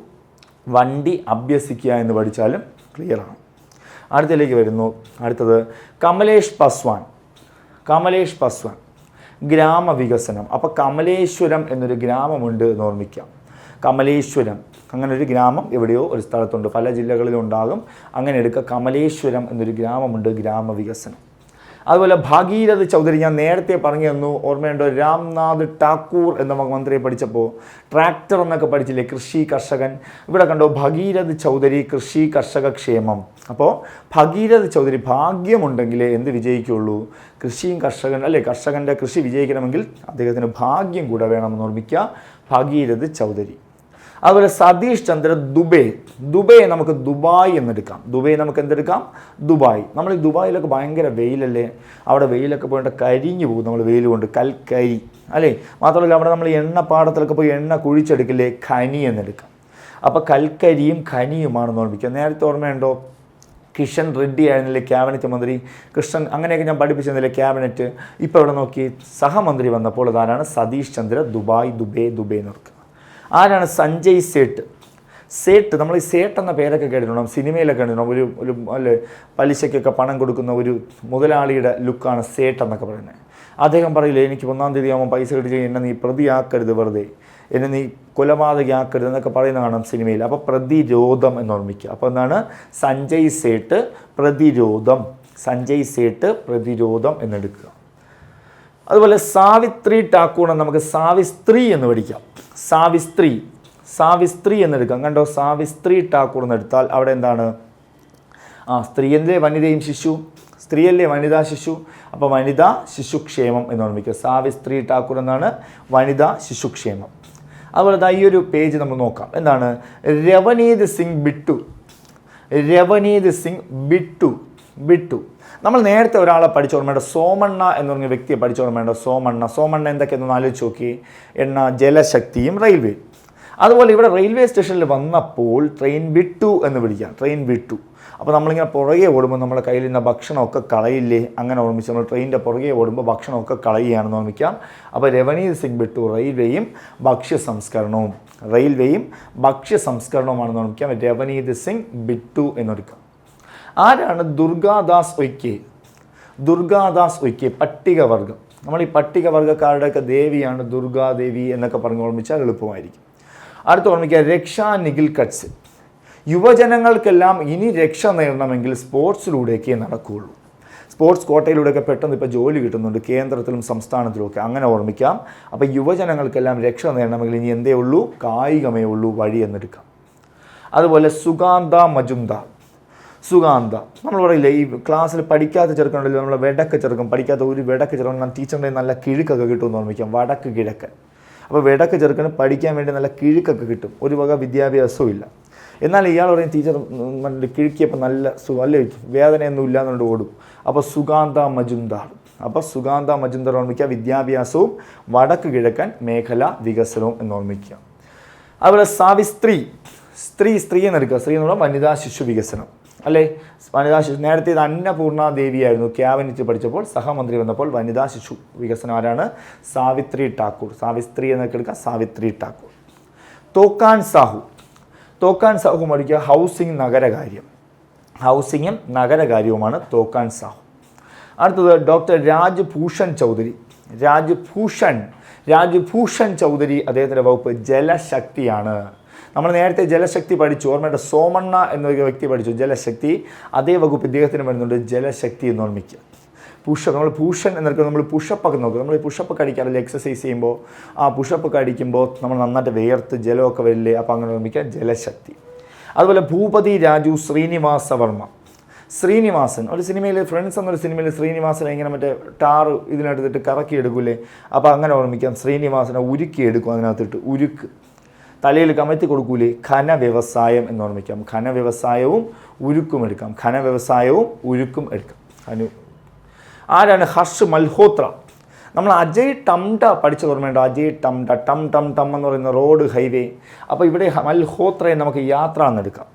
വണ്ടി അഭ്യസിക്കുക എന്ന് പഠിച്ചാലും ക്ലിയറാണ്. അടുത്തതിലേക്ക് വരുന്നു. അടുത്തത് കമലേഷ് പസ്വാൻ, ഗ്രാമവികസനം. അപ്പോൾ കമലേശ്വരം എന്നൊരു ഗ്രാമമുണ്ട് എന്ന് ഓർമ്മിക്കാം. കമലേശ്വരം, അങ്ങനെ ഒരു ഗ്രാമം എവിടെയോ ഒരു സ്ഥലത്തുണ്ട്, പല ജില്ലകളിലും ഉണ്ടാകും. അങ്ങനെ എടുക്കുക. കമലേശ്വരം എന്നൊരു ഗ്രാമമുണ്ട്, ഗ്രാമവികസനം. അതുപോലെ ഭാഗീരഥ് ചൗധരി, ഞാൻ നേരത്തെ പറഞ്ഞു തന്നു, ഓർമ്മയുണ്ടോ? രാംനാഥ് ഠാക്കൂർ എന്ന മന്ത്രിയെ പഠിച്ചപ്പോൾ ട്രാക്ടർ എന്നൊക്കെ പഠിച്ചില്ലേ? കൃഷി, കർഷകൻ. ഇവിടെ കണ്ടോ? ഭഗീരഥ് ചൗധരി, കൃഷി, കർഷക ക്ഷേമം. അപ്പോൾ ഭഗീരഥ് ചൗധരി, ഭാഗ്യമുണ്ടെങ്കിലേ എന്ത് വിജയിക്കുള്ളൂ? കൃഷിയും കർഷകൻ, അല്ലേ? കർഷകൻ്റെ കൃഷി വിജയിക്കണമെങ്കിൽ അദ്ദേഹത്തിന് ഭാഗ്യം കൂടെ വേണമെന്ന് ഓർമ്മിക്കുക. ഭഗീരഥ് ചൗധരി. അതുപോലെ സതീഷ് ചന്ദ്ര ദുബൈ നമുക്ക് ദുബായ് എന്നെടുക്കാം. ദുബായ്. നമ്മൾ ഈ ദുബായിലൊക്കെ ഭയങ്കര വെയിലല്ലേ? അവിടെ വെയിലൊക്കെ പോയിട്ട് കരിഞ്ഞു പോകും നമ്മൾ വെയിൽ കൊണ്ട്, കൽക്കരി, അല്ലേ? മാത്രമല്ല അവിടെ നമ്മൾ എണ്ണപ്പാടത്തിലൊക്കെ പോയി എണ്ണ കുഴിച്ചെടുക്കില്ലേ? ഖനി എന്നെടുക്കാം. അപ്പോൾ കൽക്കരിയും ഖനിയുമാണെന്ന് ഓർമ്മിക്കുക. നേരത്തെ ഓർമ്മയുണ്ടോ? കിഷൻ റെഡ്ഡി ആയിരുന്നില്ലേ ക്യാബിനറ്റ് മന്ത്രി? അങ്ങനെയൊക്കെ ഞാൻ പഠിപ്പിച്ചിരുന്നില്ലേ ക്യാബിനറ്റ്? ഇപ്പോൾ ഇവിടെ നോക്കി, സഹമന്ത്രി വന്നപ്പോൾ അതാരാണ്? സതീഷ് ചന്ദ്ര ദുബൈ എന്ന് ഓർക്കുക. ആരാണ്? സഞ്ജയ് സേട്ട്. നമ്മൾ ഈ സേട്ട് എന്ന പേരൊക്കെ കേട്ടിട്ടുണ്ടാകും, സിനിമയിലൊക്കെ കണ്ടിട്ടുണ്ടാകും. ഒരു അല്ലേ, പലിശയ്ക്കൊക്കെ പണം കൊടുക്കുന്ന ഒരു മുതലാളിയുടെ ലുക്കാണ് സേട്ട് എന്നൊക്കെ പറയുന്നത്. അദ്ദേഹം പറയില്ലേ, എനിക്ക് 1-ാം തീയതി ആകുമ്പോൾ പൈസ കിട്ടി, എന്നെ നീ പ്രതിയാക്കരുത്, വെറുതെ എന്നെ നീ കൊലപാതകയാക്കരുത് എന്നൊക്കെ പറയുന്ന കാണാം സിനിമയിൽ. അപ്പോൾ പ്രതിരോധം എന്ന് ഓർമ്മിക്കുക. അപ്പോൾ എന്താണ്? സഞ്ജയ് സേട്ട് പ്രതിരോധം എന്നെടുക്കുക. അതുപോലെ സാവിത്രി ഠാക്കൂർ, നമുക്ക് സാവിസ്ത്രീ എന്ന് പഠിക്കാം. സാവിസ്ത്രീ എന്നെടുക്കാം. കണ്ടോ? സാവിസ്ത്രി ഠാക്കൂർ എന്നെടുത്താൽ അവിടെ എന്താണ്? സ്ത്രീ, വനിതയും ശിശു, സ്ത്രീയല്ലേ വനിതാ ശിശു, അപ്പോൾ വനിതാ ശിശുക്ഷേമം എന്ന് ഓർമ്മിക്കുക. സാവിത്രി ഠാക്കൂർ എന്നാണ് വനിതാ ശിശുക്ഷേമം. അതുപോലെ ഈ ഒരു പേജ് നമ്മൾ നോക്കാം. എന്താണ്? രവനീത് സിംഗ് ബിട്ടു. രവനീത് സിംഗ് ബിട്ടു. നമ്മൾ നേരത്തെ ഒരാളെ പഠിച്ചോർമ്മേണ്ട സോമണ്ണ എന്ന് പറഞ്ഞ വ്യക്തിയെ പഠിച്ചോർമ്മേണ്ട സോമണ്ണ എന്തൊക്കെയെന്ന് ആലോചിച്ച് നോക്കി. എണ്ണ, ജലശക്തിയും റെയിൽവേ. അതുപോലെ ഇവിടെ റെയിൽവേ സ്റ്റേഷനിൽ വന്നപ്പോൾ ട്രെയിൻ വിട്ടു എന്ന് വിളിക്കാം. ട്രെയിൻ വിട്ടു. അപ്പോൾ നമ്മളിങ്ങനെ പുറകെ ഓടുമ്പോൾ നമ്മുടെ കയ്യിൽ നിന്ന് ഭക്ഷണമൊക്കെ കളയില്ലേ, അങ്ങനെ ഓർമ്മിച്ച് നമ്മൾ ട്രെയിനിൻ്റെ പുറകെ ഓടുമ്പോൾ ഭക്ഷണമൊക്കെ കളയുകയാണെന്ന് ഓർമ്മിക്കാം. അപ്പോൾ രവനീത് സിംഗ് ബിട്ടു റെയിൽവേയും ഭക്ഷ്യ സംസ്കരണവുമാണെന്ന് ഓർമ്മിക്കാം. രവനീത് സിംഗ് ബിട്ടു എന്നോർക്കാം. ആരാണ് ദുർഗാദാസ് ഉയ്ക്കെ? പട്ടികവർഗം. നമ്മൾ ഈ പട്ടികവർഗക്കാരുടെയൊക്കെ ദേവിയാണ് ദുർഗാദേവി എന്നൊക്കെ പറഞ്ഞ് ഓർമ്മിച്ചാൽ എളുപ്പമായിരിക്കും. അടുത്ത ഓർമ്മിക്കുക രക്ഷാ നിഖിൽ കട്സ്. യുവജനങ്ങൾക്കെല്ലാം ഇനി രക്ഷ നേടണമെങ്കിൽ സ്പോർട്സിലൂടെയൊക്കെ നടക്കുകയുള്ളൂ. സ്പോർട്സ് കോട്ടയിലൂടെയൊക്കെ പെട്ടെന്ന് ഇപ്പോൾ ജോലി കിട്ടുന്നുണ്ട് കേന്ദ്രത്തിലും സംസ്ഥാനത്തിലുമൊക്കെ, അങ്ങനെ ഓർമ്മിക്കാം. അപ്പോൾ യുവജനങ്ങൾക്കെല്ലാം രക്ഷ നേടണമെങ്കിൽ ഇനി എന്തേ ഉള്ളൂ? കായികമേ ഉള്ളൂ വഴി എന്നെടുക്കാം. അതുപോലെ സുഗാന്ത മജുംദാർ. നമ്മൾ പറയില്ലേ ഈ ക്ലാസ്സിൽ പഠിക്കാത്ത ചെറുക്കനുണ്ടല്ലോ, നമ്മൾ വെടക്ക് ചെറുക്കൻ, പഠിക്കാത്ത ഒരു വെടക്ക് ചെറുക്കൻ ടീച്ചറിൻ്റെ നല്ല കിഴുക്കൊക്കെ കിട്ടുമെന്ന് ഓർമ്മിക്കാം. വടക്ക് കിഴക്കൻ. അപ്പോൾ വെടക്ക് ചെറുക്കന് പഠിക്കാൻ വേണ്ടി നല്ല കിഴുക്കൊക്കെ കിട്ടും, ഒരു വക വിദ്യാഭ്യാസവും ഇല്ല. എന്നാൽ ഇയാൾ പറയും ടീച്ചർ കിഴുക്കിയപ്പോൾ നല്ല അല്ലേ വേദനയൊന്നും ഇല്ലാന്നുകൊണ്ട് ഓടും. അപ്പോൾ സുഗാന്ത മജുംദാർ ഓർമ്മിക്കുക. വിദ്യാഭ്യാസവും വടക്ക് കിഴക്കൻ മേഖല വികസനവും എന്ന് ഓർമ്മിക്കുക. അതുപോലെ സാവിത്രി. സ്ത്രീ എന്നെടുക്കുക. സ്ത്രീ എന്നുള്ള വനിതാ ശിശു വികസനം അല്ലേ. വനിതാ ശിശു നേരത്തെ ഇത് അന്നപൂർണ ദേവിയായിരുന്നു. ക്യാബിനറ്റ് പഠിച്ചപ്പോൾ സഹമന്ത്രി വന്നപ്പോൾ വനിതാ ശിശു വികസനം ആരാണ്? സാവിത്രി എന്നൊക്കെ എടുക്കുക. സാവിത്രി ഠാക്കൂർ. തോക്കാൻ സാഹു പഠിക്കുക. ഹൗസിങ്ങും നഗരകാര്യവുമാണ് തോക്കാൻ സാഹു. അടുത്തത് ഡോക്ടർ രാജ്ഭൂഷൺ ചൗധരി. അദ്ദേഹത്തിൻ്റെ വകുപ്പ് ജലശക്തിയാണ്. നമ്മൾ നേരത്തെ ജലശക്തി പഠിച്ചു, ഓർമ്മയുടെ സോമണ്ണ എന്ന വ്യക്തി പഠിച്ചു ജലശക്തി. അതേ വകുപ്പ് ഇദ്ദേഹത്തിന് വരുന്നുണ്ട് ജലശക്തി എന്ന് ഓർമ്മിക്കുക. നമ്മൾ ഭൂഷൺ എന്നൊക്കെ നമ്മൾ പുഷപ്പൊക്കെ നോക്കും. നമ്മൾ ഈ പുഷപ്പൊക്കെ അടിക്കാറില്ലേ എക്സസൈസ് ചെയ്യുമ്പോൾ? ആ പുഷപ്പൊക്കെ അടിക്കുമ്പോൾ നമ്മൾ നന്നായിട്ട് വേർത്ത് ജലമൊക്കെ വരില്ലേ, അപ്പോൾ അങ്ങനെ ഓർമ്മിക്കുക ജലശക്തി. അതുപോലെ ഭൂപതി രാജു ശ്രീനിവാസൻ ഒരു സിനിമയിൽ ഫ്രണ്ട്സ് എന്നൊരു സിനിമയിൽ ശ്രീനിവാസനെ ഇങ്ങനെ മറ്റേ ടാറ് ഇതിനകത്തിട്ട് കറക്കി എടുക്കൂലേ, അപ്പോൾ അങ്ങനെ ഓർമ്മിക്കാം. ശ്രീനിവാസനെ ഉരുക്കിയെടുക്കും, അതിനകത്തിട്ട് ഉരുക്ക് തലയിൽ കമഴ്ത്തി കൊടുക്കൂലേ, ഖനവ്യവസായം എന്ന് ഓർമ്മിക്കാം. ഖനവ്യവസായവും ഉരുക്കും എടുക്കാം. ആരാണ്? ഹർഷ് മൽഹോത്ര. നമ്മൾ അജയ് ടംട പഠിച്ച ഓർമ്മയുണ്ട്. അജയ് ടംട ടം എന്ന് പറയുന്ന റോഡ്, ഹൈവേ. അപ്പോൾ ഇവിടെ മൽഹോത്രയെ നമുക്ക് യാത്ര എന്നെടുക്കാം.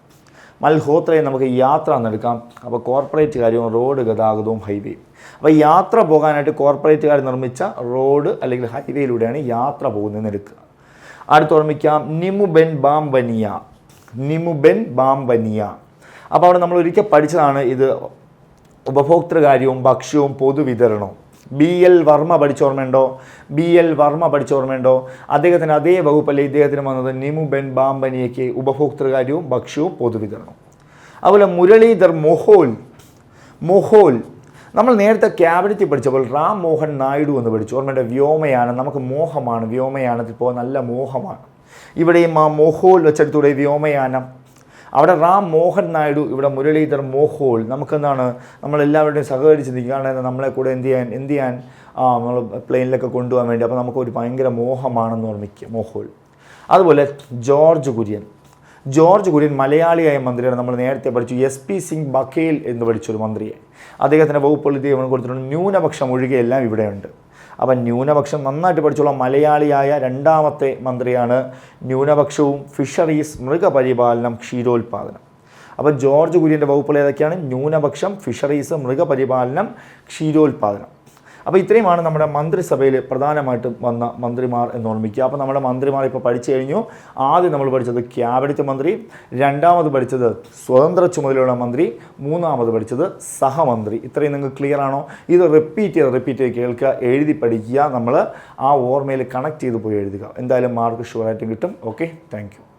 അപ്പോൾ കോർപ്പറേറ്റ് കാര്യവും റോഡ് ഗതാഗതവും ഹൈവേയും. അപ്പോൾ യാത്ര പോകാനായിട്ട് കോർപ്പറേറ്റുകാർ നിർമ്മിച്ച റോഡ് അല്ലെങ്കിൽ ഹൈവേയിലൂടെയാണ് യാത്ര പോകുന്നതെന്ന് എടുക്കുക. അടുത്ത് ഓർമ്മിക്കാം നിമുബെൻ ബാംബനിയ. അപ്പോൾ അവിടെ നമ്മൾ ഒരിക്കൽ പഠിച്ചതാണ് ഇത് ഉപഭോക്തൃകാര്യവും ഭക്ഷ്യവും പൊതുവിതരണവും. BL വർമ്മ പഠിച്ചോർമ്മയുണ്ടോ? അദ്ദേഹത്തിന് അതേ വകുപ്പല്ലേ ഇദ്ദേഹത്തിന് വന്നത്. നിമുബെൻ ബാംബനിയയ്ക്ക് ഉപഭോക്തൃകാര്യവും ഭക്ഷ്യവും പൊതുവിതരണവും. അതുപോലെ മുരളീധർ മൊഹോൽ. നമ്മൾ നേരത്തെ ക്യാബിനറ്റിൽ പഠിച്ചപ്പോൾ റാം മോഹൻ നായിഡു എന്ന് പഠിച്ചു. ഓർമ്മയുടെ വ്യോമയാനം. നമുക്ക് മോഹമാണ് വ്യോമയാനത്തിൽ പോകാൻ നല്ല മോഹമാണ്. ഇവിടെയും ആ മൊഹോൽ വെച്ചെടുത്തൂടെ വ്യോമയാനം. അവിടെ റാം മോഹൻ നായിഡു, ഇവിടെ മുരളീധർ മൊഹോൽ. നമുക്കെന്താണ് നമ്മളെല്ലാവരുടെയും സഹകരിച്ച് നിൽക്കുകയാണെങ്കിൽ നമ്മളെ കൂടെ എന്ത് ചെയ്യാൻ നമ്മൾ പ്ലെയിനിലൊക്കെ കൊണ്ടുപോകാൻ വേണ്ടി. അപ്പോൾ നമുക്കൊരു ഭയങ്കര മോഹമാണെന്ന് ഓർമ്മിക്കുക മൊഹോൽ. അതുപോലെ ജോർജ് കുര്യൻ മലയാളിയായ മന്ത്രിയാണ്. നമ്മൾ നേരത്തെ പഠിച്ചു SP സിംഗ് ബഖേൽ എന്ന് പഠിച്ചൊരു മന്ത്രിയെ. അദ്ദേഹത്തിൻ്റെ വകുപ്പുകൾ ഇദ്ദേഹം കൊടുത്തിട്ടുണ്ട്. ന്യൂനപക്ഷം ഒഴികെയെല്ലാം ഇവിടെയുണ്ട്. അപ്പം ന്യൂനപക്ഷം നന്നായിട്ട് പഠിച്ചോളാം. മലയാളിയായ രണ്ടാമത്തെ മന്ത്രിയാണ്. ന്യൂനപക്ഷവും ഫിഷറീസ്, മൃഗപരിപാലനം, ക്ഷീരോത്പാദനം. അപ്പോൾ ജോർജ് കുര്യൻ്റെ വകുപ്പുകൾ ഏതൊക്കെയാണ്? ന്യൂനപക്ഷം, ഫിഷറീസ്, മൃഗപരിപാലനം, ക്ഷീരോത്പാദനം. അപ്പോൾ ഇത്രയുമാണ് നമ്മുടെ മന്ത്രിസഭയിൽ പ്രധാനമായിട്ടും വന്ന മന്ത്രിമാർ എന്ന് ഓർമ്മിക്കുക. അപ്പോൾ നമ്മുടെ മന്ത്രിമാർ ഇപ്പോൾ പഠിച്ചു കഴിഞ്ഞു. ആദ്യം നമ്മൾ പഠിച്ചത് ക്യാബിനറ്റ് മന്ത്രി, രണ്ടാമത് പഠിച്ചത് സ്വതന്ത്ര ചുമതലയുള്ള മന്ത്രി, മൂന്നാമത് പഠിച്ചത് സഹമന്ത്രി. ഇത്രയും നിങ്ങൾക്ക് ക്ലിയർ ആണോ? ഇത് റിപ്പീറ്റ് ചെയ്ത് കേൾക്കുക, എഴുതി പഠിക്കുക. നമ്മൾ ആ ഓർമ്മയിൽ കണക്ട് ചെയ്ത് പോയി എഴുതുക. എന്തായാലും മാർക്ക് ഷുവറായിട്ടും കിട്ടും. Okay, thank you.